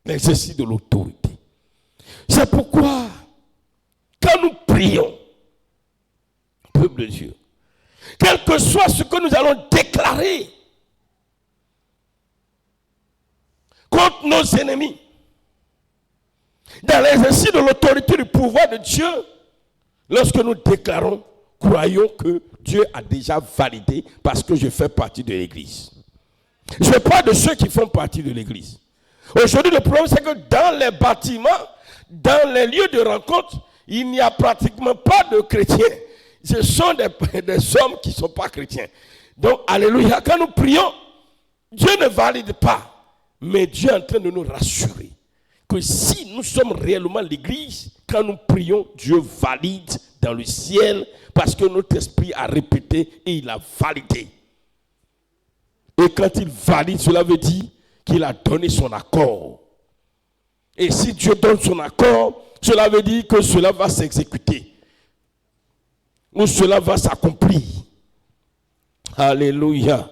l'exercice de l'autorité. C'est pourquoi, quand nous prions, peuple de Dieu, quel que soit ce que nous allons déclarer contre nos ennemis, dans l'exercice de l'autorité du pouvoir de Dieu, lorsque nous déclarons, croyons que Dieu a déjà validé parce que je fais partie de l'église. Je parle de ceux qui font partie de l'église. Aujourd'hui, le problème, c'est que dans les bâtiments, dans les lieux de rencontre, il n'y a pratiquement pas de chrétiens. Ce sont des hommes qui ne sont pas chrétiens. Donc, alléluia, quand nous prions, Dieu ne valide pas. Mais Dieu est en train de nous rassurer que si nous sommes réellement l'église, quand nous prions, Dieu valide dans le ciel parce que notre esprit a répété et il a validé. Et quand il valide, cela veut dire qu'il a donné son accord. Et si Dieu donne son accord, cela veut dire que cela va s'exécuter. Ou cela va s'accomplir. Alléluia.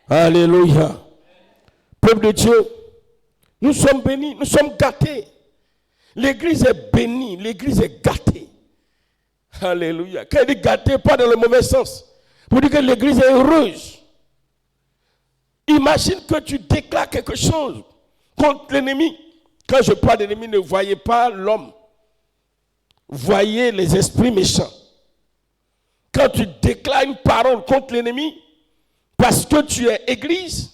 Alléluia. Peuple de Dieu, nous sommes bénis, nous sommes gâtés. L'église est bénie, l'église est gâtée. Alléluia. Quand il dit gâtée, pas dans le mauvais sens. Pour dire que l'église est heureuse. Imagine que tu déclares quelque chose contre l'ennemi. Quand je parle d'ennemi, ne voyez pas l'homme. Voyez les esprits méchants. Quand tu déclares une parole contre l'ennemi, parce que tu es église,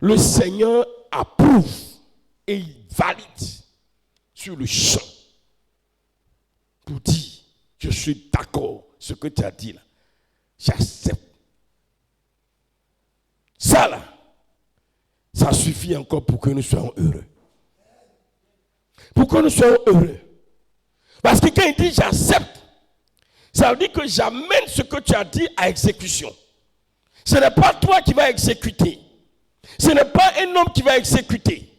le Seigneur approuve et il valide sur le champ pour dire, je suis d'accord, ce que tu as dit là, j'accepte. Ça là, ça suffit encore pour que nous soyons heureux. Pour que nous soyons heureux. Parce que quand il dit j'accepte, ça veut dire que j'amène ce que tu as dit à exécution. Ce n'est pas toi qui vas exécuter. Ce n'est pas un homme qui va exécuter.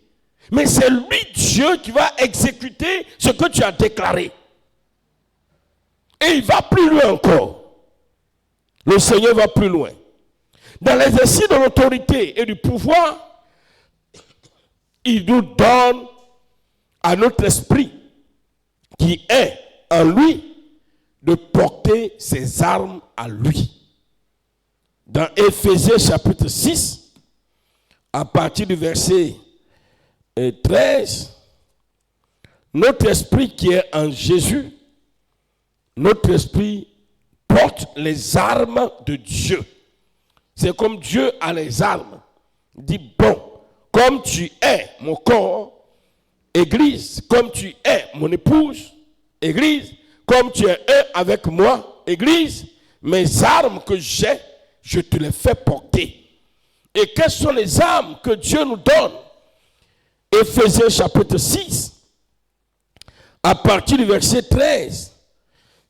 Mais c'est lui, Dieu, qui va exécuter ce que tu as déclaré. Et il va plus loin encore. Le Seigneur va plus loin. Dans l'exercice de l'autorité et du pouvoir, il nous donne à notre esprit qui est en lui de porter ses armes à lui. Dans Éphésiens chapitre 6, à partir du verset 13, notre esprit qui est en Jésus, notre esprit porte les armes de Dieu. C'est comme Dieu a les armes. Il dit, bon, comme tu es mon corps, Église, comme tu es mon épouse, Église, comme tu es un avec moi, Église, mes armes que j'ai, je te les fais porter. Et quelles sont les armes que Dieu nous donne? Éphésiens chapitre 6, à partir du verset 13.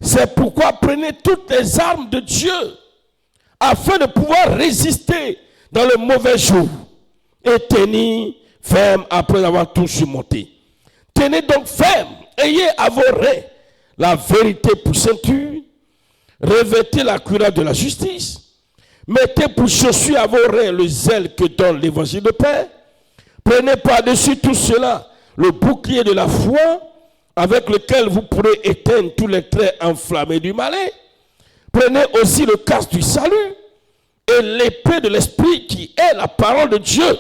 C'est pourquoi prenez toutes les armes de Dieu afin de pouvoir résister dans le mauvais jour et tenir ferme après avoir tout surmonté. Tenez donc ferme, ayez à vos reins la vérité pour ceinture, revêtez la cuirasse de la justice, mettez pour chaussure à vos reins le zèle que donne l'évangile de paix, prenez par-dessus tout cela le bouclier de la foi avec lequel vous pourrez éteindre tous les traits enflammés du malin. Prenez aussi le casque du salut et l'épée de l'esprit qui est la parole de Dieu.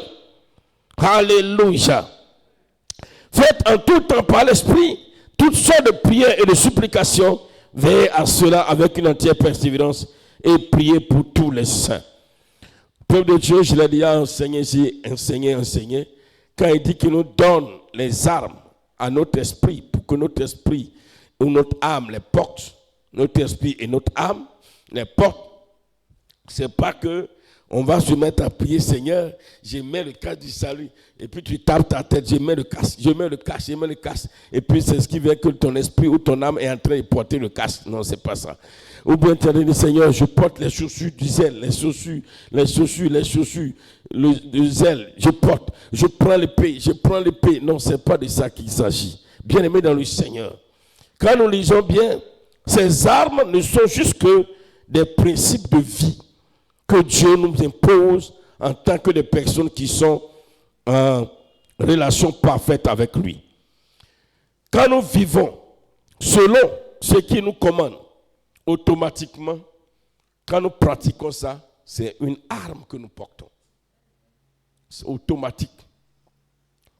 Alléluia. Faites en tout temps par l'esprit toutes sortes de prières et de supplications. Veillez à cela avec une entière persévérance et priez pour tous les saints. Peuple de Dieu, je l'ai déjà enseigné ici, enseigné. Quand il dit qu'il nous donne les armes à notre esprit pour que notre esprit ou notre âme les porte, notre esprit et notre âme les portent, c'est pas que on va se mettre à prier, Seigneur, je mets le casque du salut, et puis tu tapes ta tête, je mets le casque, et puis c'est ce qui veut que ton esprit ou ton âme est en train de porter le casque. Non, c'est pas ça. Ou bien tu as dit, Seigneur, je porte les chaussures du zèle, le zèle, je prends l'épée. Non, c'est pas de ça qu'il s'agit. Bien aimé dans le Seigneur. Quand nous lisons bien, Ces armes ne sont juste que des principes de vie que Dieu nous impose en tant que des personnes qui sont en relation parfaite avec lui. Quand nous vivons selon ce qu'il nous commande, automatiquement, quand nous pratiquons ça, c'est une arme que nous portons. C'est automatique.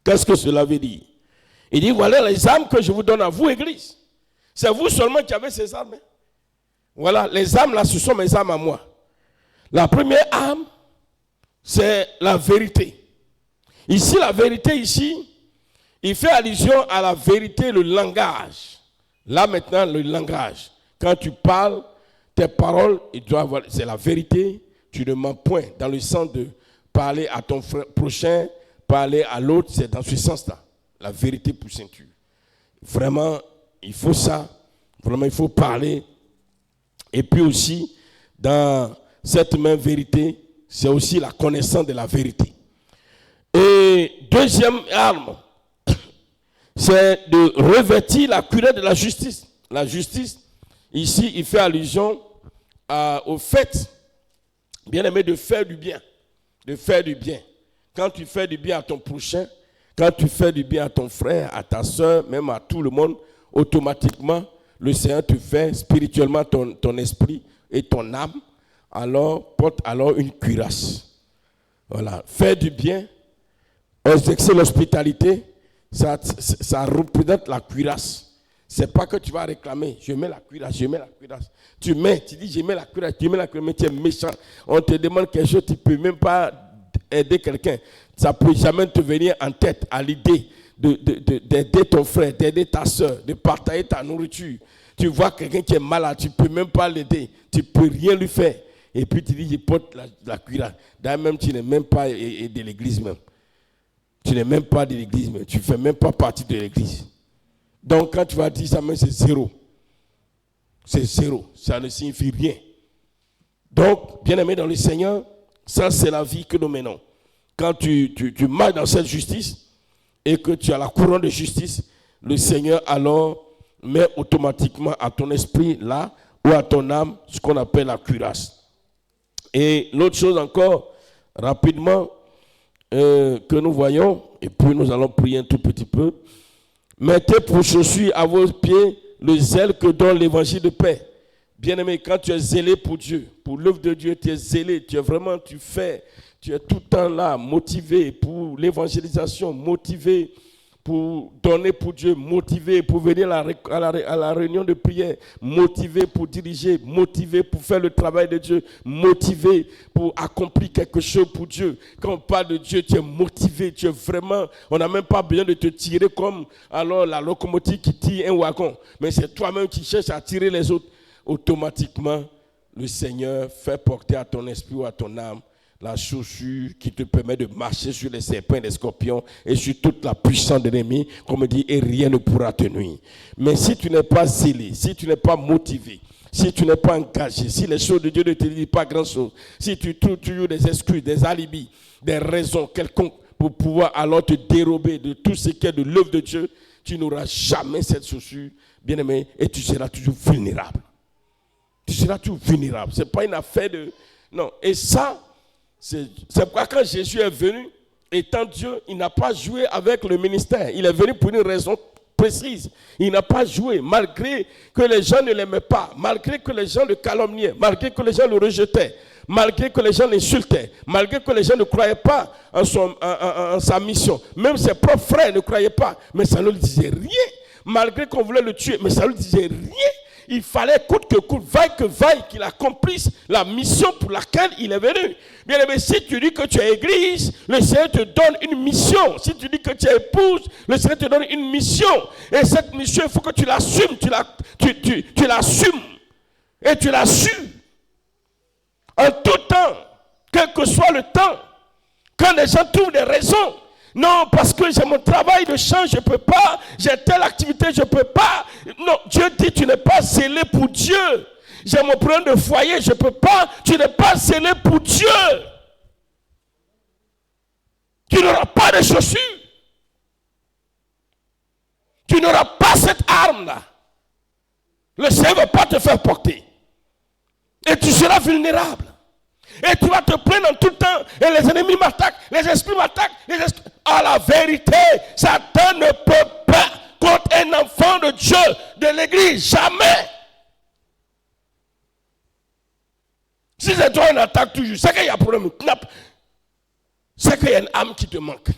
Qu'est-ce que cela veut dire? Il dit, voilà les armes que je vous donne à vous, Église. C'est vous seulement qui avez ces armes. Voilà, les armes là, ce sont mes armes à moi. La première arme, c'est la vérité. Ici, la vérité, ici, il fait allusion à la vérité, le langage. Là maintenant, le langage. Quand tu parles, tes paroles, c'est la vérité. Tu ne mens point dans le sens de parler à ton frère prochain, parler à l'autre, c'est dans ce sens-là. La vérité pour ceinture. Vraiment, il faut ça. Vraiment, il faut parler. Et puis aussi, dans cette même vérité, c'est aussi la connaissance de la vérité. Et deuxième arme, c'est de revêtir la cuirasse de la justice. La justice, ici, il fait allusion au fait, bien aimé, de faire du bien. De faire du bien. Quand tu fais du bien à ton prochain, quand tu fais du bien à ton frère, à ta soeur, même à tout le monde, automatiquement, le Seigneur te fait spirituellement ton esprit et ton âme, alors porte alors une cuirasse. Voilà. Faire du bien, exercer l'hospitalité, ça représente la cuirasse. C'est pas que tu vas réclamer, je mets la cuirasse, je mets la cuirasse. Tu dis, je mets la cuirasse, tu mets la cuirasse, mais tu es méchant. On te demande quelque chose, tu ne peux même pas aider quelqu'un. Ça ne peut jamais te venir en tête à l'idée d'aider ton frère, d'aider ta soeur, de partager ta nourriture. Tu vois quelqu'un qui est malade, tu ne peux même pas l'aider, tu ne peux rien lui faire. Et puis tu dis, je porte la cuirasse. D'ailleurs, même tu n'es même pas de l'église même. Tu n'es même pas de l'église même. Tu ne fais même pas partie de l'église. Donc quand tu vas dire ça, c'est zéro. C'est zéro. Ça ne signifie rien. Donc, bien aimé dans le Seigneur, ça c'est la vie que nous menons. Quand tu marches dans cette justice et que tu as la couronne de justice, le Seigneur alors met automatiquement à ton esprit là ou à ton âme ce qu'on appelle la cuirasse. Et l'autre chose encore, rapidement, que nous voyons, et puis nous allons prier un tout petit peu. Mettez pour chaussure à vos pieds le zèle que donne l'évangile de paix. Bien-aimé, quand tu es zélé pour Dieu, pour l'œuvre de Dieu, tu es zélé, tu es tout le temps là, motivé pour l'évangélisation, motivé pour donner pour Dieu, motivé pour venir à la réunion de prière, motivé pour diriger, motivé pour faire le travail de Dieu, motivé pour accomplir quelque chose pour Dieu. Quand on parle de Dieu, tu es motivé, tu es vraiment, on n'a même pas besoin de te tirer comme alors la locomotive qui tire un wagon, mais c'est toi-même qui cherches à tirer les autres. Automatiquement, le Seigneur fait porter à ton esprit ou à ton âme la chaussure qui te permet de marcher sur les serpents et les scorpions et sur toute la puissance de l'ennemi, comme dit, et rien ne pourra te nuire. Mais si tu n'es pas zélé, si tu n'es pas motivé, si tu n'es pas engagé, si les choses de Dieu ne te disent pas grand-chose, si tu trouves toujours des excuses, des alibis, des raisons quelconques pour pouvoir alors te dérober de tout ce qui est de l'œuvre de Dieu, tu n'auras jamais cette chaussure, bien-aimé, et tu seras toujours vulnérable. Tu seras toujours vulnérable. Ce n'est pas une affaire de... Non, et ça... C'est pourquoi quand Jésus est venu, étant Dieu, il n'a pas joué avec le ministère. Il est venu pour une raison précise. Il n'a pas joué, malgré que les gens ne l'aimaient pas, malgré que les gens le calomniaient, malgré que les gens le rejetaient, malgré que les gens l'insultaient, malgré que les gens ne croyaient pas en sa mission. Même ses propres frères ne croyaient pas, mais ça ne lui disait rien. Malgré qu'on voulait le tuer, mais ça ne lui disait rien. Il fallait coûte que vaille, qu'il accomplisse la mission pour laquelle il est venu. Bien aimé, si tu dis que tu es église, le Seigneur te donne une mission. Si tu dis que tu es épouse, le Seigneur te donne une mission. Et cette mission, il faut que tu l'assumes. Tu l'assumes. Et tu l'assumes. En tout temps, quel que soit le temps, quand les gens trouvent des raisons, non, parce que j'ai mon travail de chant, je ne peux pas. J'ai telle activité, je ne peux pas. Non, Dieu dit, tu n'es pas zélé pour Dieu. J'ai mon problème de foyer, je ne peux pas. Tu n'es pas zélé pour Dieu. Tu n'auras pas de chaussures. Tu n'auras pas cette arme-là. Le Seigneur ne va pas te faire porter. Et tu seras vulnérable. Et tu vas te plaindre en tout temps. Et les ennemis m'attaquent, les esprits m'attaquent. À la vérité, Satan ne peut pas contre un enfant de Dieu, de l'église. Jamais. Si c'est toi, on attaque toujours. C'est qu'il y a un problème. C'est qu'il y a une âme qui te manque.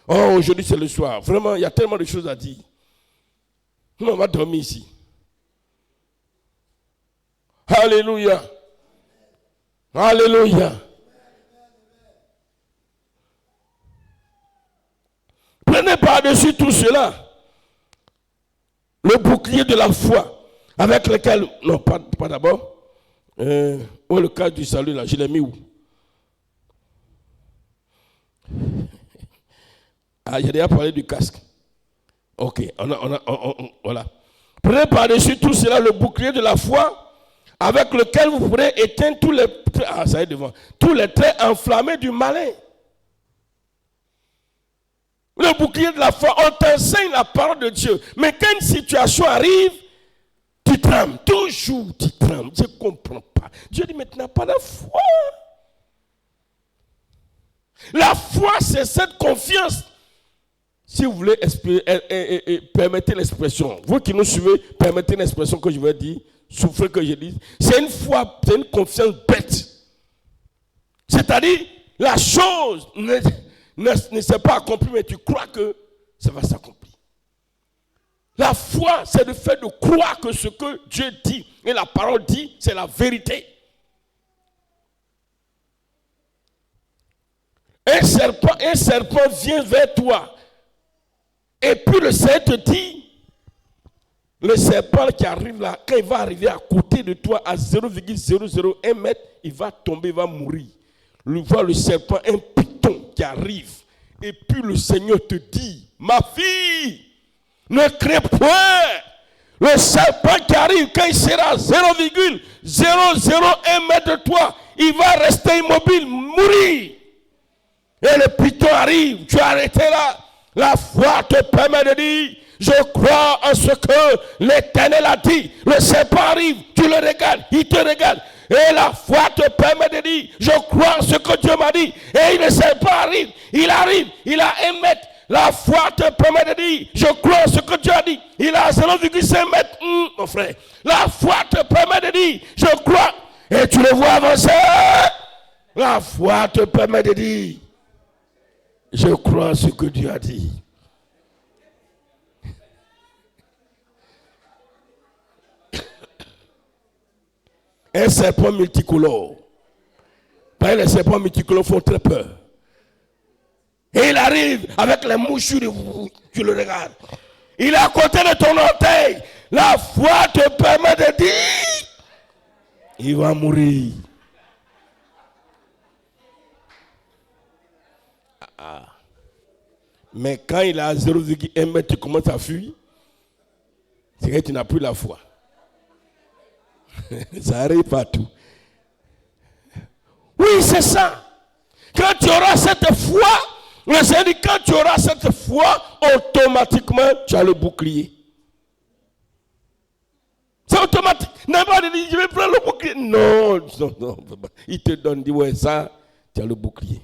Oh, aujourd'hui c'est le soir. Vraiment, il y a tellement de choses à dire. On va dormir ici. Alléluia. Alléluia. Prenez par-dessus tout cela le bouclier de la foi avec lequel, non, pas d'abord, le cas du salut là, je l'ai mis où? Ah, j'ai déjà parlé du casque. Ok, voilà. Prenez par-dessus tout cela le bouclier de la foi avec lequel vous pourrez éteindre tous les traits enflammés du malin. Le bouclier de la foi, on t'enseigne la parole de Dieu. Mais quand une situation arrive, tu trembles. Toujours tu trembles. Je ne comprends pas. Dieu dit, mais tu n'as pas de foi. La foi, c'est cette confiance. Si vous voulez permettez l'expression. Vous qui nous suivez, permettez l'expression que je vais dire. Souffrez que je dise. C'est une foi, c'est une confiance bête. C'est-à-dire, la chose ne s'est pas accomplie, mais tu crois que ça va s'accomplir. La foi, c'est le fait de croire que ce que Dieu dit et la parole dit, c'est la vérité. Un serpent vient vers toi. Et puis le Seigneur te dit, le serpent qui arrive là, quand il va arriver à côté de toi à 0,001 mètre, il va tomber, il va mourir. Voir le serpent, un python qui arrive. Et puis le Seigneur te dit, ma fille, ne crains point. Le serpent qui arrive, quand il sera à 0,001 mètre de toi, il va rester immobile, mourir. Et le python arrive, tu es arrêté là. La foi te permet de dire, je crois en ce que l'Éternel a dit. Le serpent arrive, tu le regardes, il te regarde. Et la foi te permet de dire, je crois en ce que Dieu m'a dit. Et le serpent arrive, il a 1 mètre. La foi te permet de dire, je crois en ce que Dieu a dit. Il a 0,5 mètre, mon frère. La foi te permet de dire, je crois. Et tu le vois avancer. La foi te permet de dire, je crois en ce que Dieu a dit. Un serpent multicolore. Parce que les serpents multicolores font très peur. Et il arrive avec les mouchures, tu le regardes. Il est à côté de ton orteil. La foi te permet de dire, il va mourir. Mais quand il est à 0,1 mètre, tu commences à fuir. C'est que tu n'as plus la foi. Ça arrive partout. Oui, c'est ça. Quand tu auras cette foi, le Seigneur dit, quand tu auras cette foi, automatiquement, tu as le bouclier. C'est automatique. N'importe dit, je vais prendre le bouclier. Non. Il te donne, dit, ouais, ça, tu as le bouclier.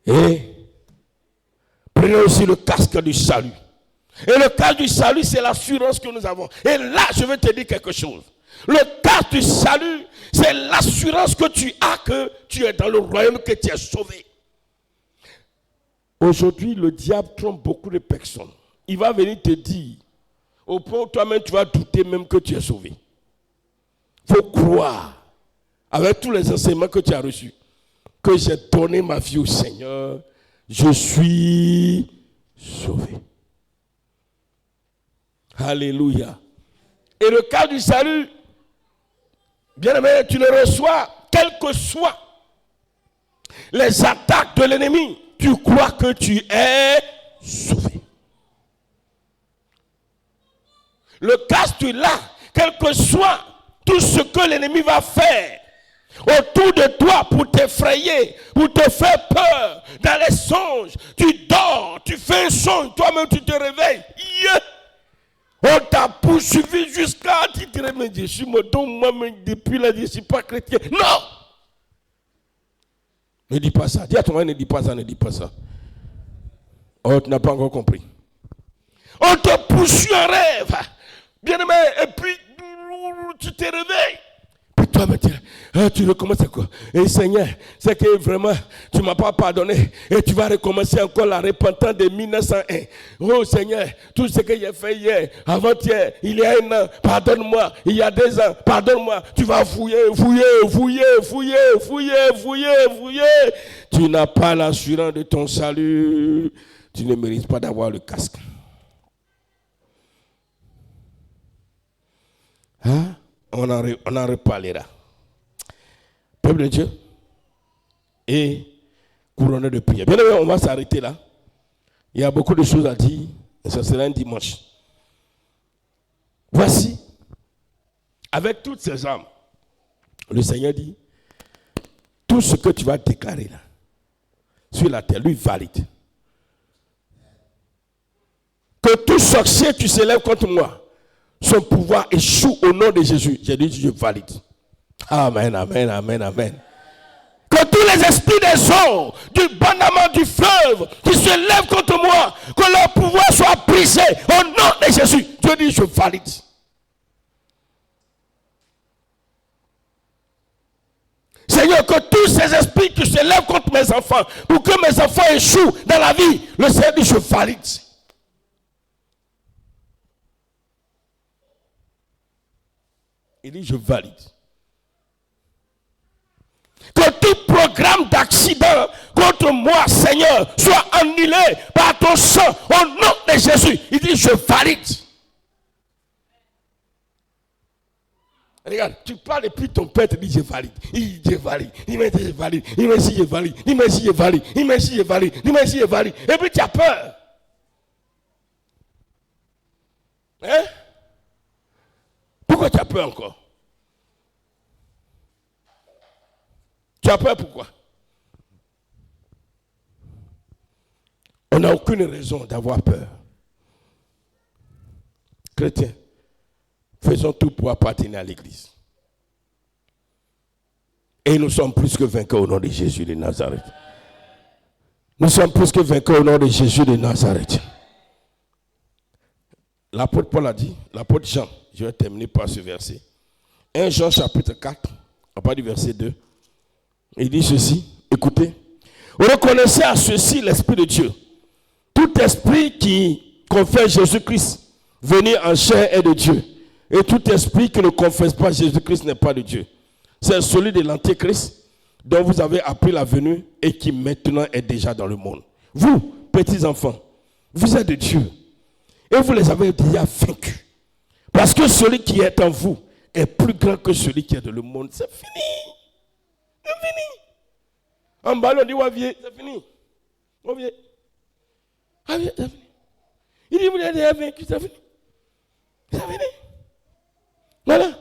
Et prenez aussi le casque du salut. Et le casque du salut, c'est l'assurance que nous avons. Et là, je vais te dire quelque chose. Le casque du salut, c'est l'assurance que tu as que tu es dans le royaume, que tu es sauvé. Aujourd'hui, le diable trompe beaucoup de personnes. Il va venir te dire, au point où toi-même tu vas douter même que tu es sauvé. Il faut croire, avec tous les enseignements que tu as reçus, que j'ai donné ma vie au Seigneur, je suis sauvé. Alléluia. Et le cas du salut, bien aimé, tu le reçois, quelles que soient les attaques de l'ennemi, tu crois que tu es sauvé. Le cas, tu l'as, quel que soit tout ce que l'ennemi va faire, autour de toi pour t'effrayer, pour te faire peur. Dans les songes, tu dors, tu fais un songe, toi-même tu te réveilles. Yeah. On t'a poursuivi jusqu'à tu te réveilles. Je suis mort, moi-même depuis là, je ne suis pas chrétien. Non! Ne dis pas ça. Dis à ton mari, ne dis pas ça, ne dis pas ça. Oh, tu n'as pas encore compris. On te poursuit un rêve. Bien aimé, et puis tu te réveilles. Puis toi, tu recommences à quoi? Et Seigneur, c'est que vraiment, tu ne m'as pas pardonné. Et tu vas recommencer encore la repentance de 1901. Oh Seigneur, tout ce que j'ai fait hier, avant-hier, il y a un an, pardonne-moi. Il y a 2 ans, pardonne-moi. Tu vas fouiller. Tu n'as pas l'assurance de ton salut. Tu ne mérites pas d'avoir le casque. Hein? On en reparlera. Peuple de Dieu et couronné de prière. Bien évidemment, on va s'arrêter là. Il y a beaucoup de choses à dire. Et ça sera un dimanche. Voici, avec toutes ces âmes, le Seigneur dit, tout ce que tu vas déclarer là, sur la terre, lui valide. Que tout sorcier qui s'élève contre moi, son pouvoir échoue au nom de Jésus. J'ai dit, je valide. Amen, amen, amen, amen. Que tous les esprits des eaux, du bandament du fleuve, qui se lèvent contre moi, que leur pouvoir soit brisé au nom de Jésus. Dieu dit, je valide. Seigneur, que tous ces esprits qui se lèvent contre mes enfants, pour que mes enfants échouent dans la vie, le Seigneur dit, je valide. Il dit, je valide. Que tout programme d'accident contre moi, Seigneur, soit annulé par ton sang au nom de Jésus. Il dit, je valide. Regarde, tu parles et puis ton père te dit, je valide. Il dit, je valide. Il me dit, je valide. Il me dit, je valide. Il me dit, je valide. Il me dit, je valide. Il me dit, je valide. Et puis tu as peur. Hein? Pourquoi tu as peur encore? Tu as peur pourquoi? On n'a aucune raison d'avoir peur. Chrétiens, faisons tout pour appartenir à l'Église. Et nous sommes plus que vainqueurs au nom de Jésus de Nazareth. Nous sommes plus que vainqueurs au nom de Jésus de Nazareth. L'apôtre Paul a dit, l'apôtre Jean, je vais terminer par ce verset. 1 Jean chapitre 4, à partir du verset 2. Il dit ceci, écoutez. Reconnaissez à ceci l'Esprit de Dieu. Tout esprit qui confesse Jésus-Christ venu en chair est de Dieu. Et tout esprit qui ne confesse pas Jésus-Christ n'est pas de Dieu. C'est celui de l'Antéchrist dont vous avez appris la venue et qui maintenant est déjà dans le monde. Vous, petits enfants, vous êtes de Dieu. Et vous les avez déjà vaincus. Parce que celui qui est en vous est plus grand que celui qui est dans le monde. C'est fini. C'est fini. En bas, on dit, c'est fini. C'est fini. Il dit, vous êtes déjà vaincus, c'est fini. C'est fini. Voilà.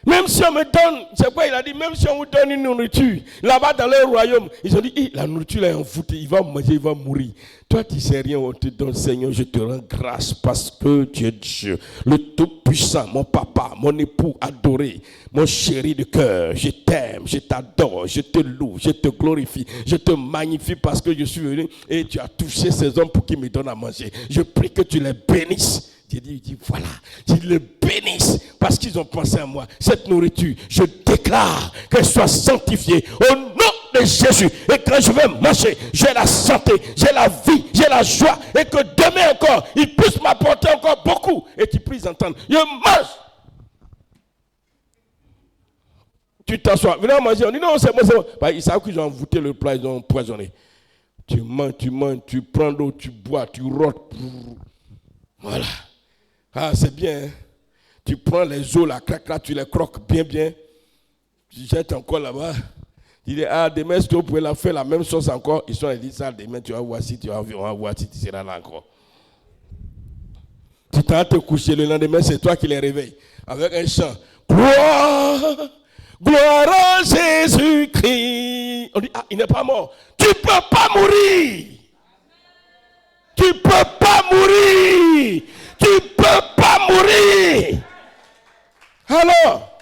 Même si on me donne, c'est quoi il a dit, même si on vous donne une nourriture, là-bas dans leur royaume, ils ont dit, la nourriture là est envoûtée, il va manger, il va mourir. Toi tu ne sais rien, on te donne, Seigneur, je te rends grâce parce que tu es Dieu, le Tout-Puissant, mon papa, mon époux adoré, mon chéri de cœur, je t'aime, je t'adore, je te loue, je te glorifie, je te magnifie parce que je suis venu et tu as touché ces hommes pour qu'ils me donnent à manger. Je prie que tu les bénisses. J'ai dit, voilà, qu'ils le bénissent parce qu'ils ont pensé à moi. Cette nourriture, je déclare qu'elle soit sanctifiée au nom de Jésus. Et quand je vais manger, j'ai la santé, j'ai la vie, j'ai la joie. Et que demain encore, il puisse m'apporter encore beaucoup. Et tu puisses entendre, je mange. Tu t'assois, viens manger. On dit, non, c'est bon, c'est bon. Bah, ils savent qu'ils ont envoûté le plat, ils ont empoisonné. Tu manges, tu prends l'eau, tu bois, tu rôtes. Voilà. Ah, c'est bien. Hein? Tu prends les os, la craque là, tu les croques bien. Tu jettes encore là-bas. Tu dis, demain, est-ce que vous pouvez la faire la même chose encore? Ils sont dit ça, demain, tu vas voir si tu seras là encore. Tu t'as te coucher, le lendemain, c'est toi qui les réveilles. Avec un chant. Gloire, Gloire à Jésus-Christ. On dit, ah, il n'est pas mort. Tu ne peux pas mourir. Tu ne peux pas mourir. Tu ne peux pas mourir. Alors,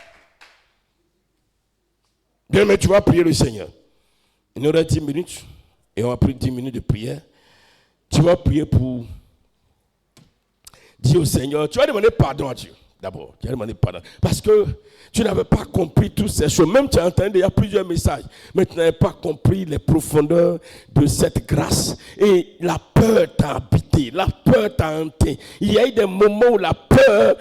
bien, mais tu vas prier le Seigneur. Il nous reste 10 minutes et on va prier 10 minutes de prière. Tu vas prier pour dire au Seigneur, tu vas demander pardon à Dieu. D'abord, tu vas demander pardon. Parce que tu n'avais pas compris toutes ces choses. Même tu as entendu, il y a plusieurs messages. Mais tu n'avais pas compris les profondeurs de cette grâce. Et la peur t'a habité. La peur t'a hanté. Il y a eu des moments où la peur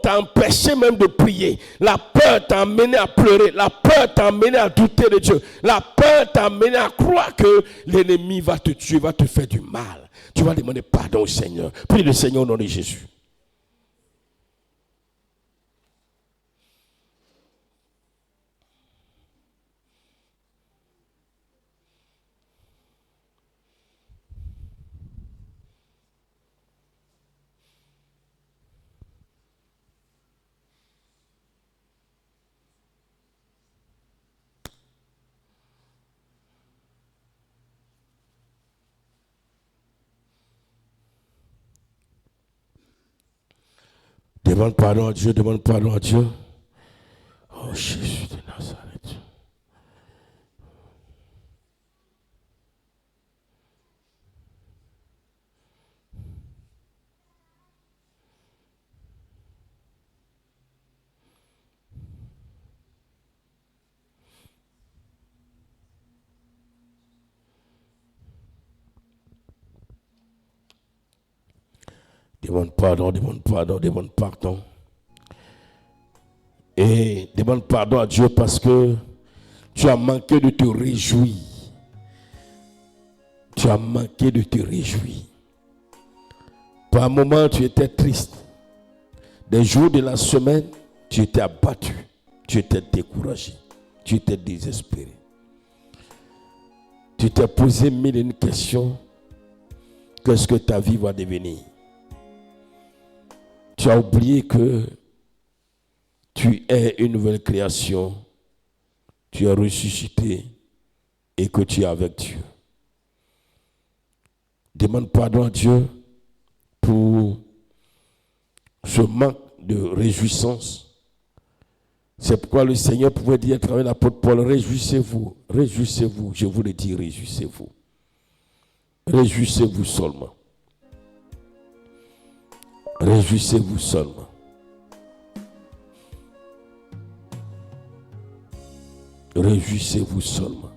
t'a empêché même de prier. La peur t'a amené à pleurer. La peur t'a amené à douter de Dieu. La peur t'a amené à croire que l'ennemi va te tuer, va te faire du mal. Tu vas demander pardon au Seigneur. Prie le Seigneur au nom de Jésus. Demande pardon à Dieu, demande pardon à Dieu. Oh Jésus de Nazareth. Demande pardon, demande pardon, demande pardon. Et demande pardon à Dieu parce que tu as manqué de te réjouir. Tu as manqué de te réjouir. Par un moment, tu étais triste. Des jours de la semaine, tu étais abattu. Tu étais découragé. Tu étais désespéré. Tu t'es posé mille et une questions. Qu'est-ce que ta vie va devenir? Tu as oublié que tu es une nouvelle création. Tu es ressuscité et que tu es avec Dieu. Demande pardon à Dieu pour ce manque de réjouissance. C'est pourquoi le Seigneur pouvait dire à travers l'apôtre Paul, réjouissez-vous, réjouissez-vous, je vous le dis, réjouissez-vous. Réjouissez-vous seulement. Réjouissez-vous seulement. Réjouissez-vous seulement.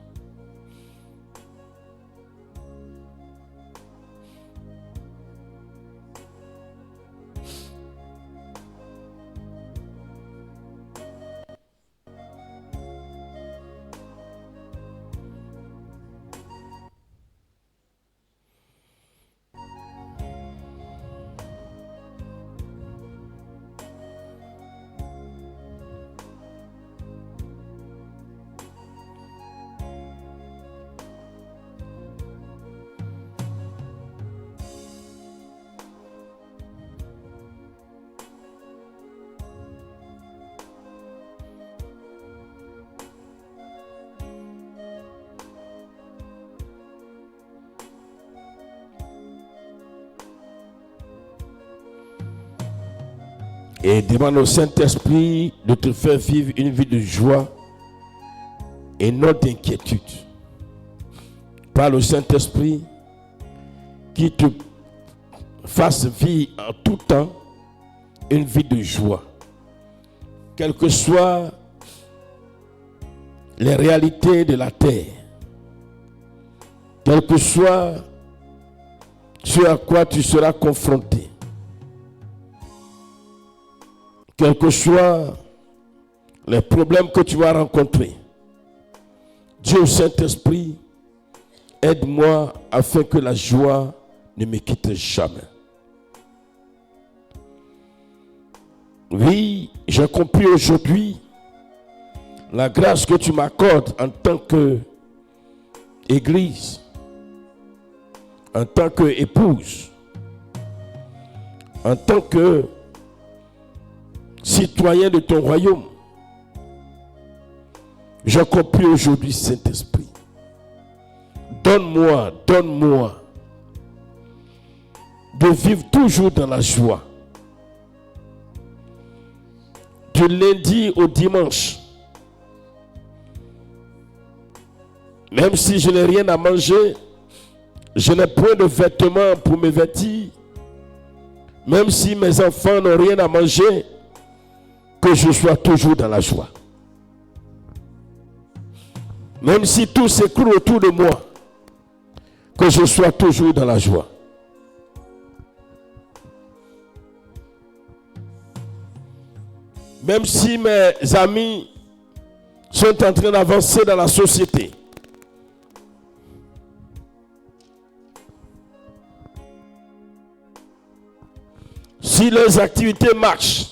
Et demande au Saint-Esprit de te faire vivre une vie de joie et non d'inquiétude. Parle au Saint-Esprit qui te fasse vivre en tout temps une vie de joie. Quelles que soient les réalités de la terre, quel que soit ce à quoi tu seras confronté, quels que soient les problèmes que tu vas rencontrer, Dieu Saint-Esprit, aide-moi afin que la joie ne me quitte jamais. Oui, j'ai compris aujourd'hui la grâce que tu m'accordes en tant qu'Église, en tant qu'épouse, en tant que citoyen de ton royaume. Je compris aujourd'hui, Saint-Esprit. Donne-moi de vivre toujours dans la joie. Du lundi au dimanche. Même si je n'ai rien à manger, je n'ai point de vêtements pour me vêtir. Même si mes enfants n'ont rien à manger, que je sois toujours dans la joie. Même si tout s'écroule autour de moi, que je sois toujours dans la joie. Même si mes amis sont en train d'avancer dans la société, si leurs activités marchent,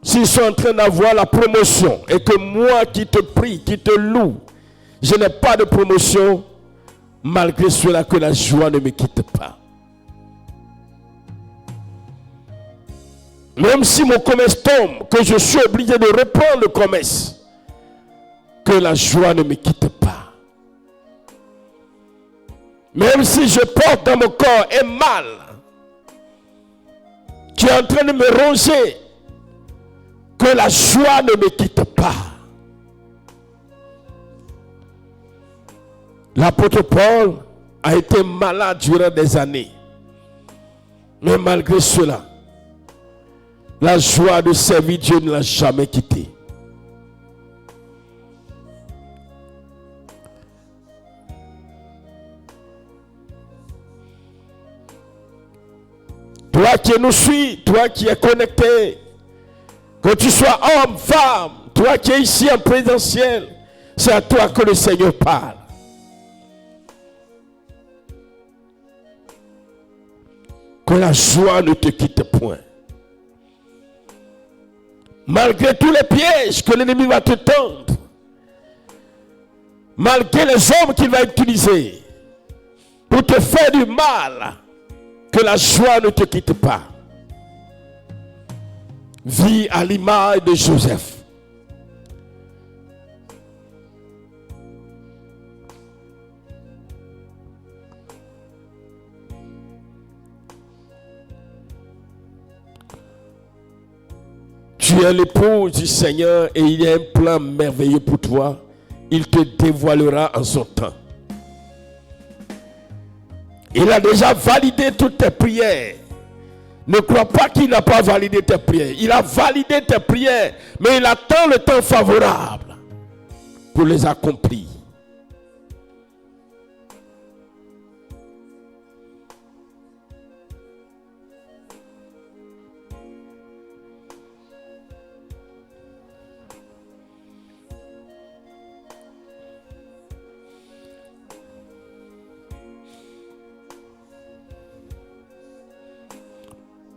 s'ils sont en train d'avoir la promotion et que moi qui te prie, qui te loue, je n'ai pas de promotion, malgré cela que la joie ne me quitte pas. Même si mon commerce tombe, que je suis obligé de reprendre le commerce, que la joie ne me quitte pas. Même si je porte dans mon corps un mal qui est en train de me ronger, que la joie ne me quitte pas. L'apôtre Paul a été malade durant des années. Mais malgré cela, la joie de servir Dieu ne l'a jamais quitté. Toi qui nous suis, toi qui es connecté, que tu sois homme, femme, toi qui es ici en présentiel, c'est à toi que le Seigneur parle. Que la joie ne te quitte point. Malgré tous les pièges que l'ennemi va te tendre, malgré les hommes qu'il va utiliser pour te faire du mal, que la joie ne te quitte pas. Vis à l'image de Joseph. Tu es l'épouse du Seigneur et il y a un plan merveilleux pour toi. Il te dévoilera en son temps. Il a déjà validé toutes tes prières. Ne crois pas qu'il n'a pas validé tes prières. Il a validé tes prières, mais il attend le temps favorable pour les accomplir.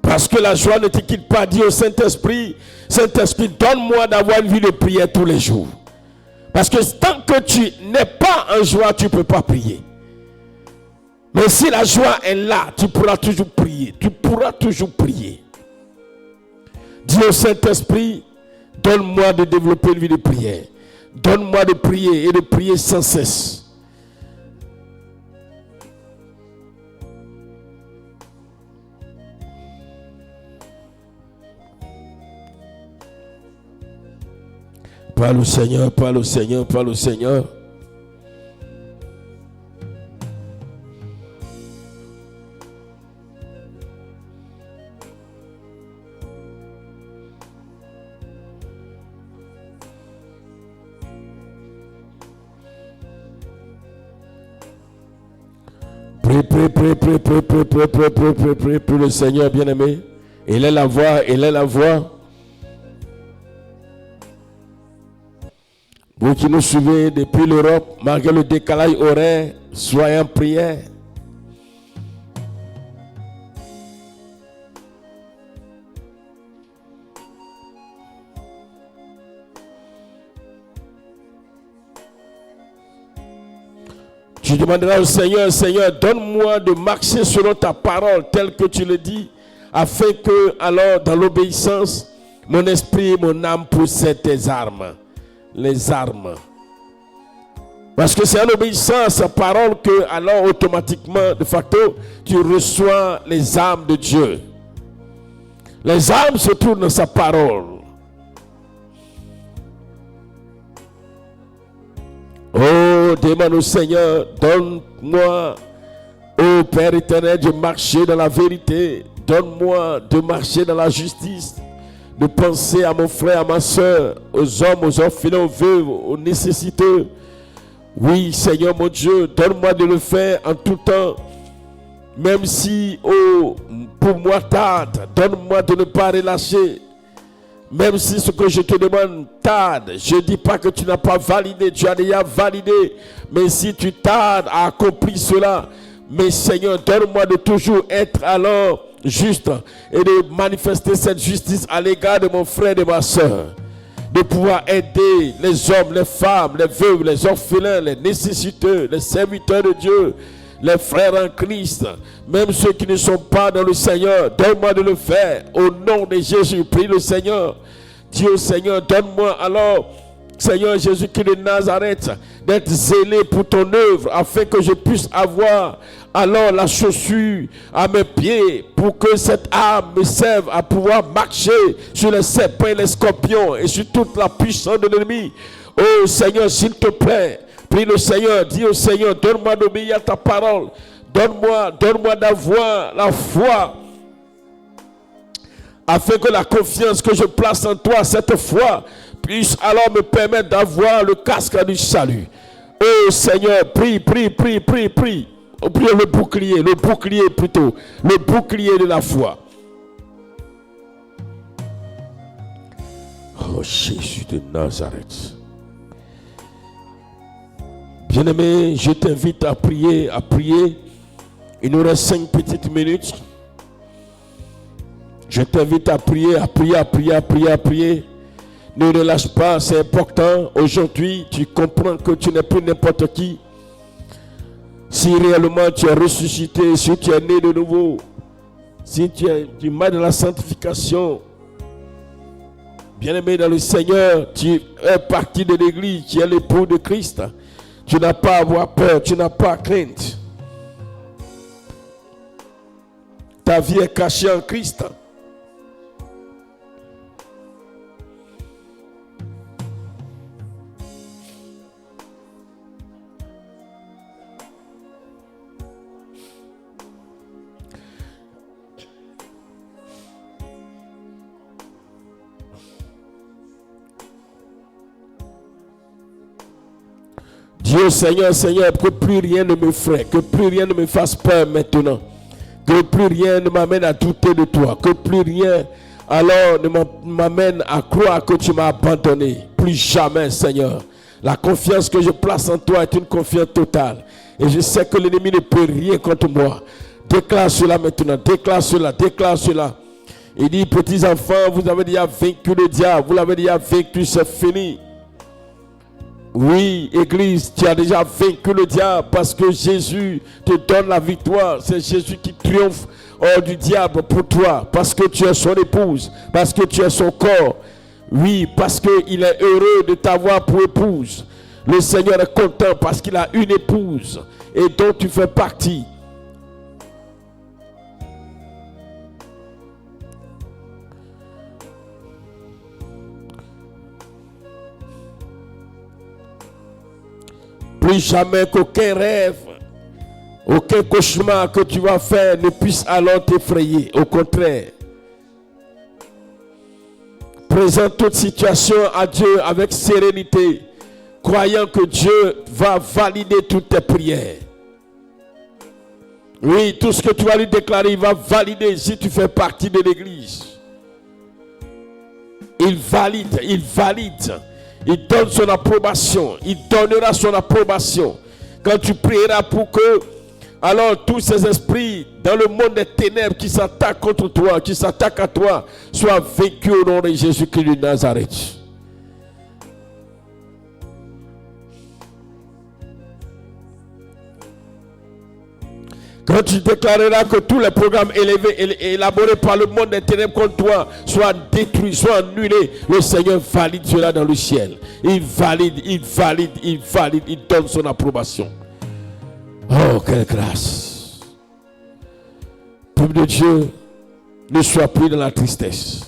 Parce que la joie ne te quitte pas, dis au Saint-Esprit, Saint-Esprit, donne-moi d'avoir une vie de prière tous les jours. Parce que tant que tu n'es pas en joie, tu ne peux pas prier. Mais si la joie est là, tu pourras toujours prier. Tu pourras toujours prier. Dis au Saint-Esprit, donne-moi de développer une vie de prière. Donne-moi de prier et de prier sans cesse. Parle au Seigneur, parle au Seigneur, parle au Seigneur. Prie pour le Seigneur bien-aimé. Il est la voix, il est la voix. Vous qui nous suivez depuis l'Europe, malgré le décalage horaire, soyez en prière. Tu demanderas au Seigneur, Seigneur, donne-moi de marcher selon ta parole, telle que tu le dis, afin que, alors, dans l'obéissance, mon esprit et mon âme possèdent tes armes. les armes. Parce que c'est en obéissant à sa parole que, alors automatiquement, de facto, tu reçois les armes de Dieu. Les armes se trouvent dans sa parole. Oh, demande au Seigneur, donne-moi, ô Père éternel, de marcher dans la vérité. Donne-moi de marcher dans la justice, de penser à mon frère, à ma soeur, aux hommes, aux orphelins, aux veuves, aux nécessiteux. Oui, Seigneur mon Dieu, donne-moi de le faire en tout temps. Même si, oh, pour moi tarde, donne-moi de ne pas relâcher. Même si ce que je te demande tarde, je ne dis pas que tu n'as pas validé, tu as déjà validé. Mais si tu tardes à accomplir cela, mais Seigneur, donne-moi de toujours être alors juste et de manifester cette justice à l'égard de mon frère et de ma soeur. De pouvoir aider les hommes, les femmes, les veuves, les orphelins, les nécessiteux, les serviteurs de Dieu, les frères en Christ, même ceux qui ne sont pas dans le Seigneur. Donne-moi de le faire au nom de Jésus. Prie le Seigneur. Dis au Seigneur, donne-moi alors, Seigneur Jésus-Christ de Nazareth, d'être zélé pour ton œuvre, afin que je puisse avoir alors la chaussure à mes pieds, pour que cette arme me serve à pouvoir marcher sur les serpents et les scorpions et sur toute la puissance de l'ennemi. Oh Seigneur, s'il te plaît, prie le Seigneur, dis au Seigneur, donne-moi d'obéir à ta parole, donne-moi d'avoir la foi, afin que la confiance que je place en toi cette fois puisse alors me permettre d'avoir le casque du salut. Oh Seigneur, prie. Prie le bouclier plutôt, le bouclier de la foi. Oh Jésus de Nazareth. Bien-aimé, je t'invite à prier. Il nous reste 5 petites minutes. Je t'invite à prier. Ne relâche pas, c'est important. Aujourd'hui, tu comprends que tu n'es plus n'importe qui. Si réellement tu es ressuscité, si tu es né de nouveau, si tu marches dans la sanctification, bien-aimé dans le Seigneur, tu es parti de l'église, tu es l'époux de Christ. Tu n'as pas à avoir peur, tu n'as pas crainte. Ta vie est cachée en Christ. Dieu Seigneur, que plus rien ne me fraie, que plus rien ne me fasse peur maintenant, que plus rien ne m'amène à douter de toi, que plus rien alors ne m'amène à croire que tu m'as abandonné. Plus jamais, Seigneur. La confiance que je place en toi est une confiance totale. Et je sais que l'ennemi ne peut rien contre moi. Déclare cela maintenant, déclare cela. Il dit, petits enfants, vous avez déjà vaincu le diable, vous l'avez déjà vaincu, c'est fini. Oui, Église, tu as déjà vaincu le diable parce que Jésus te donne la victoire. C'est Jésus qui triomphe hors du diable pour toi, parce que tu es son épouse, parce que tu es son corps. Oui, parce qu'il est heureux de t'avoir pour épouse. Le Seigneur est content parce qu'il a une épouse et dont tu fais partie. Plus jamais qu'aucun rêve, aucun cauchemar que tu vas faire ne puisse alors t'effrayer. Au contraire, présente toute situation à Dieu avec sérénité, croyant que Dieu va valider toutes tes prières. Oui, tout ce que tu vas lui déclarer, il va valider si tu fais partie de l'église. Il valide. Il donne son approbation. Il donnera son approbation. Quand tu prieras pour que, alors tous ces esprits dans le monde des ténèbres qui s'attaquent contre toi, qui s'attaquent à toi, soient vaincus au nom de Jésus-Christ de Nazareth. Quand tu déclareras que tous les programmes élevés et élaborés par le monde des ténèbres contre toi soient détruits, soient annulés, le Seigneur valide cela dans le ciel. Il valide, il donne son approbation. Oh, quelle grâce. Peuple de Dieu, ne sois plus dans la tristesse.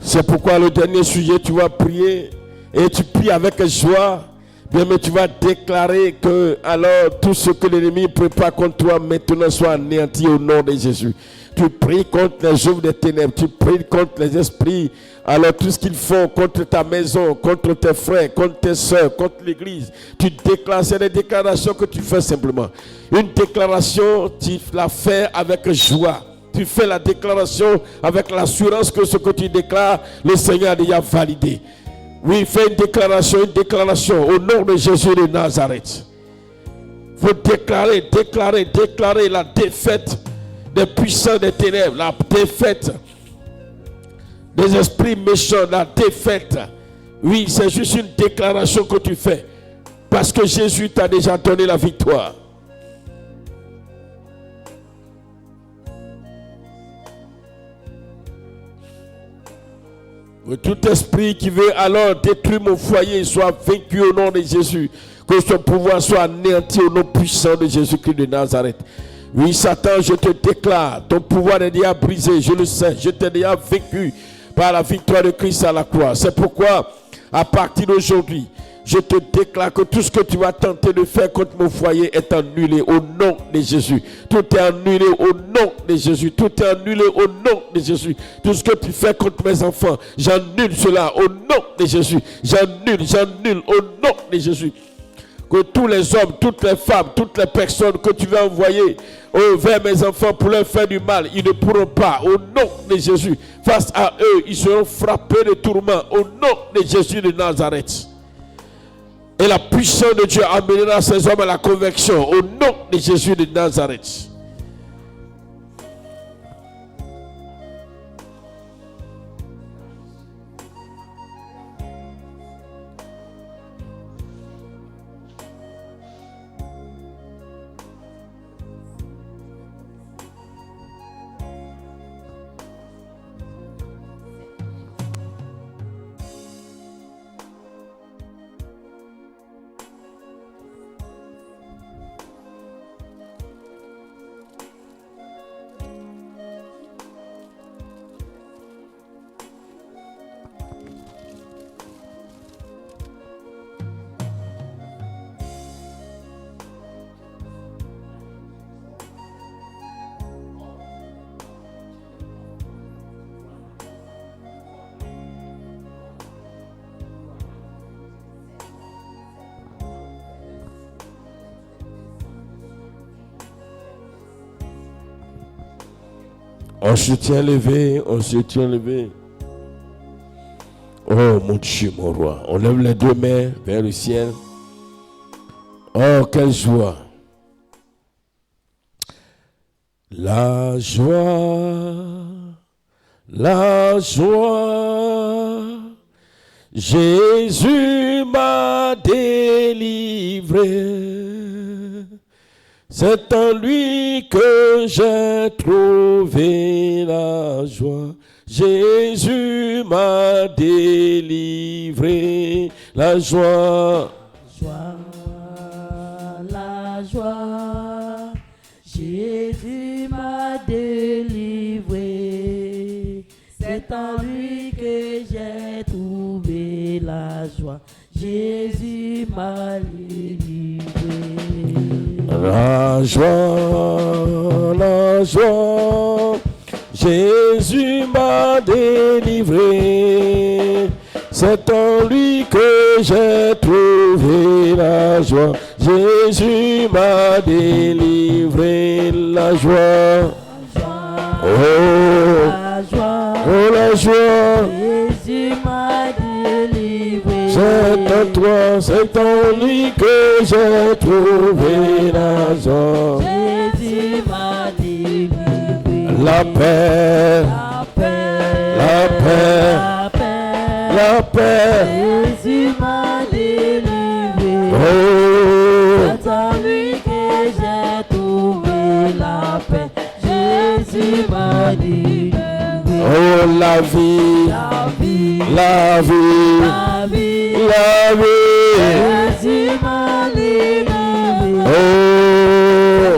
C'est pourquoi le dernier sujet, tu vas prier et tu pries avec joie. Bien, mais tu vas déclarer que alors tout ce que l'ennemi prépare contre toi maintenant soit anéanti au nom de Jésus. Tu pries contre les œuvres des ténèbres, tu pries contre les esprits, alors tout ce qu'ils font contre ta maison, contre tes frères, contre tes soeurs, contre l'église. Tu déclares, c'est des déclarations que tu fais simplement. Une déclaration, tu la fais avec joie. Tu fais la déclaration avec l'assurance que ce que tu déclares, le Seigneur a déjà validé. Oui, fais une déclaration au nom de Jésus de Nazareth. Vous déclarez la défaite des puissants des ténèbres, la défaite des esprits méchants, la défaite. Oui, c'est juste une déclaration que tu fais parce que Jésus t'a déjà donné la victoire. Que tout esprit qui veut alors détruire mon foyer soit vaincu au nom de Jésus. Que son pouvoir soit anéanti au nom puissant de Jésus-Christ de Nazareth. Oui, Satan, je te déclare, ton pouvoir est déjà brisé, je le sais, je t'ai déjà vaincu par la victoire de Christ à la croix. C'est pourquoi, à partir d'aujourd'hui, je te déclare que tout ce que tu vas tenter de faire contre mon foyer est annulé au nom de Jésus. Tout est annulé au nom de Jésus. Tout est annulé au nom de Jésus. Tout ce que tu fais contre mes enfants, j'annule cela au nom de Jésus. J'annule au nom de Jésus. Que tous les hommes, toutes les femmes, toutes les personnes que tu vas envoyer vers mes enfants pour leur faire du mal, ils ne pourront pas. Au nom de Jésus, face à eux, ils seront frappés de tourments. Au nom de Jésus de Nazareth. Et la puissance de Dieu amènera ces hommes à la conversion au nom de Jésus de Nazareth. On se tient levé, on se tient levé. Oh mon Dieu, mon roi. On lève les deux mains vers le ciel. Oh, quelle joie. La joie, la joie. Jésus m'a délivré. C'est en lui que j'ai trouvé la joie. Jésus m'a délivré. La joie. La joie. Jésus m'a délivré. C'est en lui que j'ai trouvé la joie. Jésus m'a délivré. La joie, Jésus m'a délivré. C'est en lui que j'ai trouvé la joie. Jésus m'a délivré. La joie. La joie. Oh la joie. Jésus m'a délivré. C'est en toi, c'est en lui que j'ai trouvé la joie. Jésus m'a délivré. La paix, La paix, la paix, la paix, la paix. Jésus m'a délivré. Oh, C'est en lui que j'ai trouvé la paix. Jésus m'a délivré. oh, la vie, La vie, la vie, la vie, la vie. Jésus m'a délivré. Oh,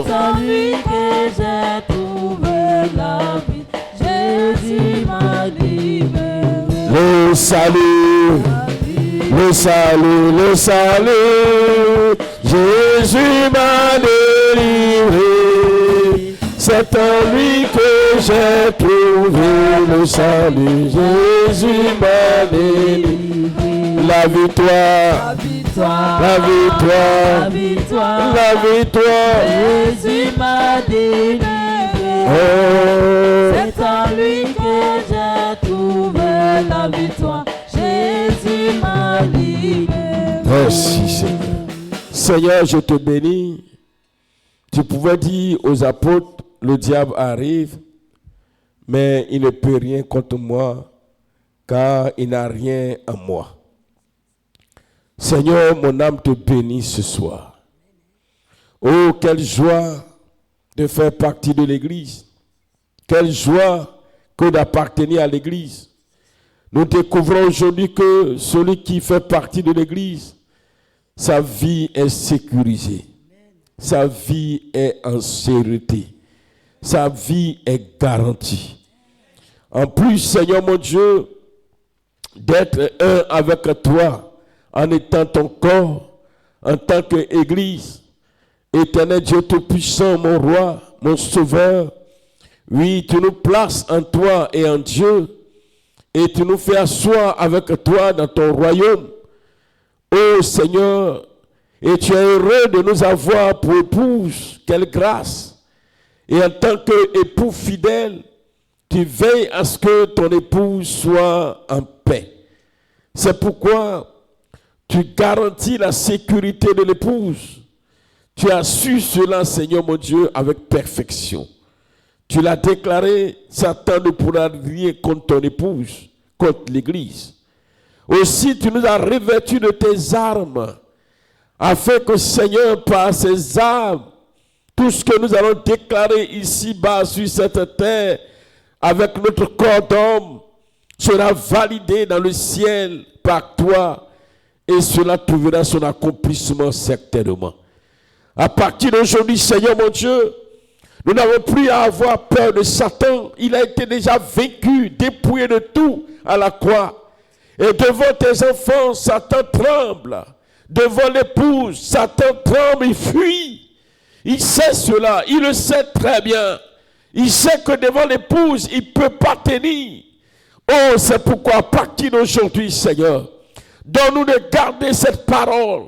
C'est en lui que j'ai trouvé la vie. Jésus m'a délivré. le salut, le salut, le salut. Jésus m'a délivré. C'est en lui que j'ai trouvé le salut. Jésus m'a délivré. La victoire, La victoire, la victoire, la victoire, la victoire. Jésus m'a délivré. Oh, C'est en lui que j'ai trouvé la victoire. Jésus m'a délivré. merci Seigneur. Seigneur, je te bénis. Tu pouvais dire aux apôtres, le diable arrive, mais il ne peut rien contre moi, car il n'a rien en moi. Seigneur, mon âme te bénit ce soir. Oh, quelle joie de faire partie de l'Église. Quelle joie que d'appartenir à l'Église. Nous découvrons aujourd'hui que celui qui fait partie de l'Église, sa vie est sécurisée. Sa vie est en sécurité. Sa vie est garantie. En plus, Seigneur mon Dieu, d'être un avec toi, en étant ton corps, en tant qu'Église. Éternel Dieu Tout-Puissant, mon roi, mon sauveur, oui, tu nous places en toi et en Dieu, et tu nous fais asseoir avec toi dans ton royaume. Ô Seigneur, et tu es heureux de nous avoir pour épouse. Quelle grâce! Et en tant qu'époux fidèle, tu veilles à ce que ton épouse soit en paix. C'est pourquoi tu garantis la sécurité de l'épouse. Tu as su cela, Seigneur mon Dieu, avec perfection. Tu l'as déclaré, Satan ne pourra rien contre ton épouse, contre l'Église. Aussi, tu nous as revêtus de tes armes, afin que, Seigneur, par ces armes, tout ce que nous allons déclarer ici-bas sur cette terre, avec notre corps d'homme, sera validé dans le ciel par toi, et cela trouvera son accomplissement certainement. À partir d'aujourd'hui, Seigneur mon Dieu, nous n'avons plus à avoir peur de Satan. Il a été déjà vaincu, dépouillé de tout à la croix. Et devant tes enfants, Satan tremble. Devant l'épouse, Satan tremble, il fuit. Il sait cela, il le sait très bien. Il sait que devant l'épouse, il ne peut pas tenir. Oh, c'est pourquoi à partir d'aujourd'hui, Seigneur, donne-nous de garder cette parole,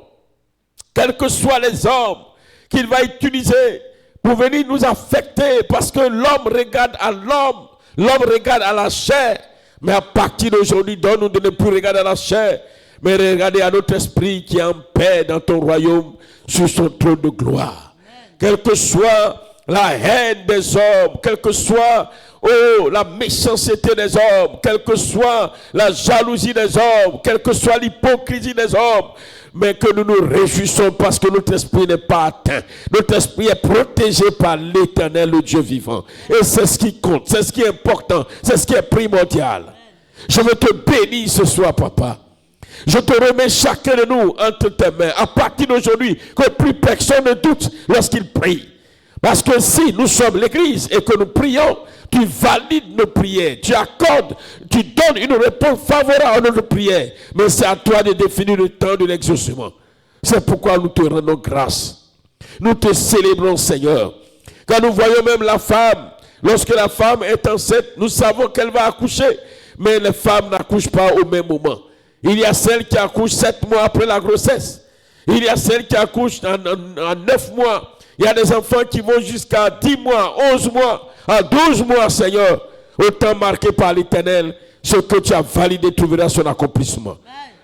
quels que soient les hommes qu'il va utiliser pour venir nous affecter, parce que l'homme regarde à l'homme, l'homme regarde à la chair, mais à partir d'aujourd'hui, donne-nous de ne plus regarder à la chair, mais regarder à notre esprit qui est en paix dans ton royaume, sur son trône de gloire. Quelle que soit la haine des hommes, quelle que soit la méchanceté des hommes, quelle que soit la jalousie des hommes, quelle que soit l'hypocrisie des hommes, mais que nous nous réjouissons parce que notre esprit n'est pas atteint. Notre esprit est protégé par l'Éternel, le Dieu vivant. Et c'est ce qui compte, c'est ce qui est important, c'est ce qui est primordial. Je veux te bénir ce soir, papa. Je te remets chacun de nous entre tes mains. À partir d'aujourd'hui, que plus personne ne doute lorsqu'il prie. Parce que si nous sommes l'Église et que nous prions, tu valides nos prières, tu accordes, tu donnes une réponse favorable à notre prière. Mais c'est à toi de définir le temps de l'exaucement. C'est pourquoi nous te rendons grâce. Nous te célébrons, Seigneur. Quand nous voyons même la femme, lorsque la femme est enceinte, nous savons qu'elle va accoucher. Mais les femmes n'accouchent pas au même moment. Il y a celles qui accouchent 7 mois après la grossesse. Il y a celles qui accouchent en 9 mois. Il y a des enfants qui vont jusqu'à 10 mois, 11 mois, à 12 mois, Seigneur. Au temps marqué par l'Éternel, ce que tu as validé trouvera son accomplissement.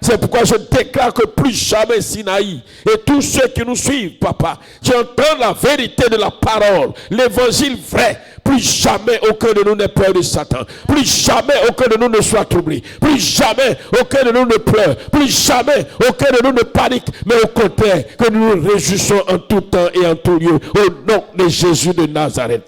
C'est pourquoi je déclare que plus jamais Sinaï et tous ceux qui nous suivent, papa, qui entendent la vérité de la parole, l'évangile vrai, plus jamais aucun de nous n'ait peur de Satan. Plus jamais aucun de nous ne soit troublé. Plus jamais aucun de nous ne pleure. Plus jamais aucun de nous ne panique. Mais au contraire, que nous nous réjouissons en tout temps et en tout lieu. Au nom de Jésus de Nazareth.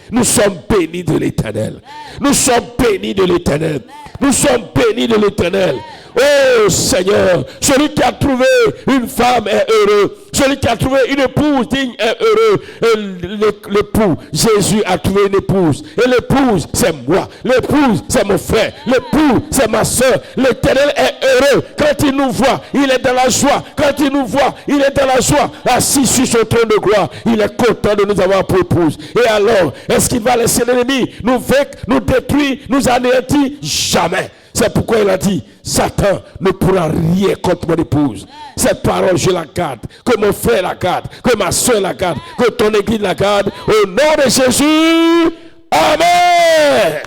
Nous sommes bénis de l'Éternel. Nous sommes bénis de l'Éternel. Nous sommes bénis de l'Éternel. Oh Seigneur, celui qui a trouvé une femme est heureux. Celui qui a trouvé une épouse digne est heureux. L'époux, Jésus a trouvé une épouse. Et l'épouse, c'est moi. L'épouse, c'est mon frère. L'époux, c'est ma soeur. L'Éternel est heureux. Quand il nous voit, il est dans la joie. Quand il nous voit, il est dans la joie. Assis sur son trône de gloire, il est content de nous avoir pour épouse. Et alors, est-ce qu'il va laisser l'ennemi nous vaincre, nous détruire, nous anéantir? Jamais. C'est pourquoi il a dit, Satan ne pourra rien contre mon épouse. Cette parole, je la garde. Que mon frère la garde. Que ma soeur la garde. Que ton église la garde. Au nom de Jésus. Amen.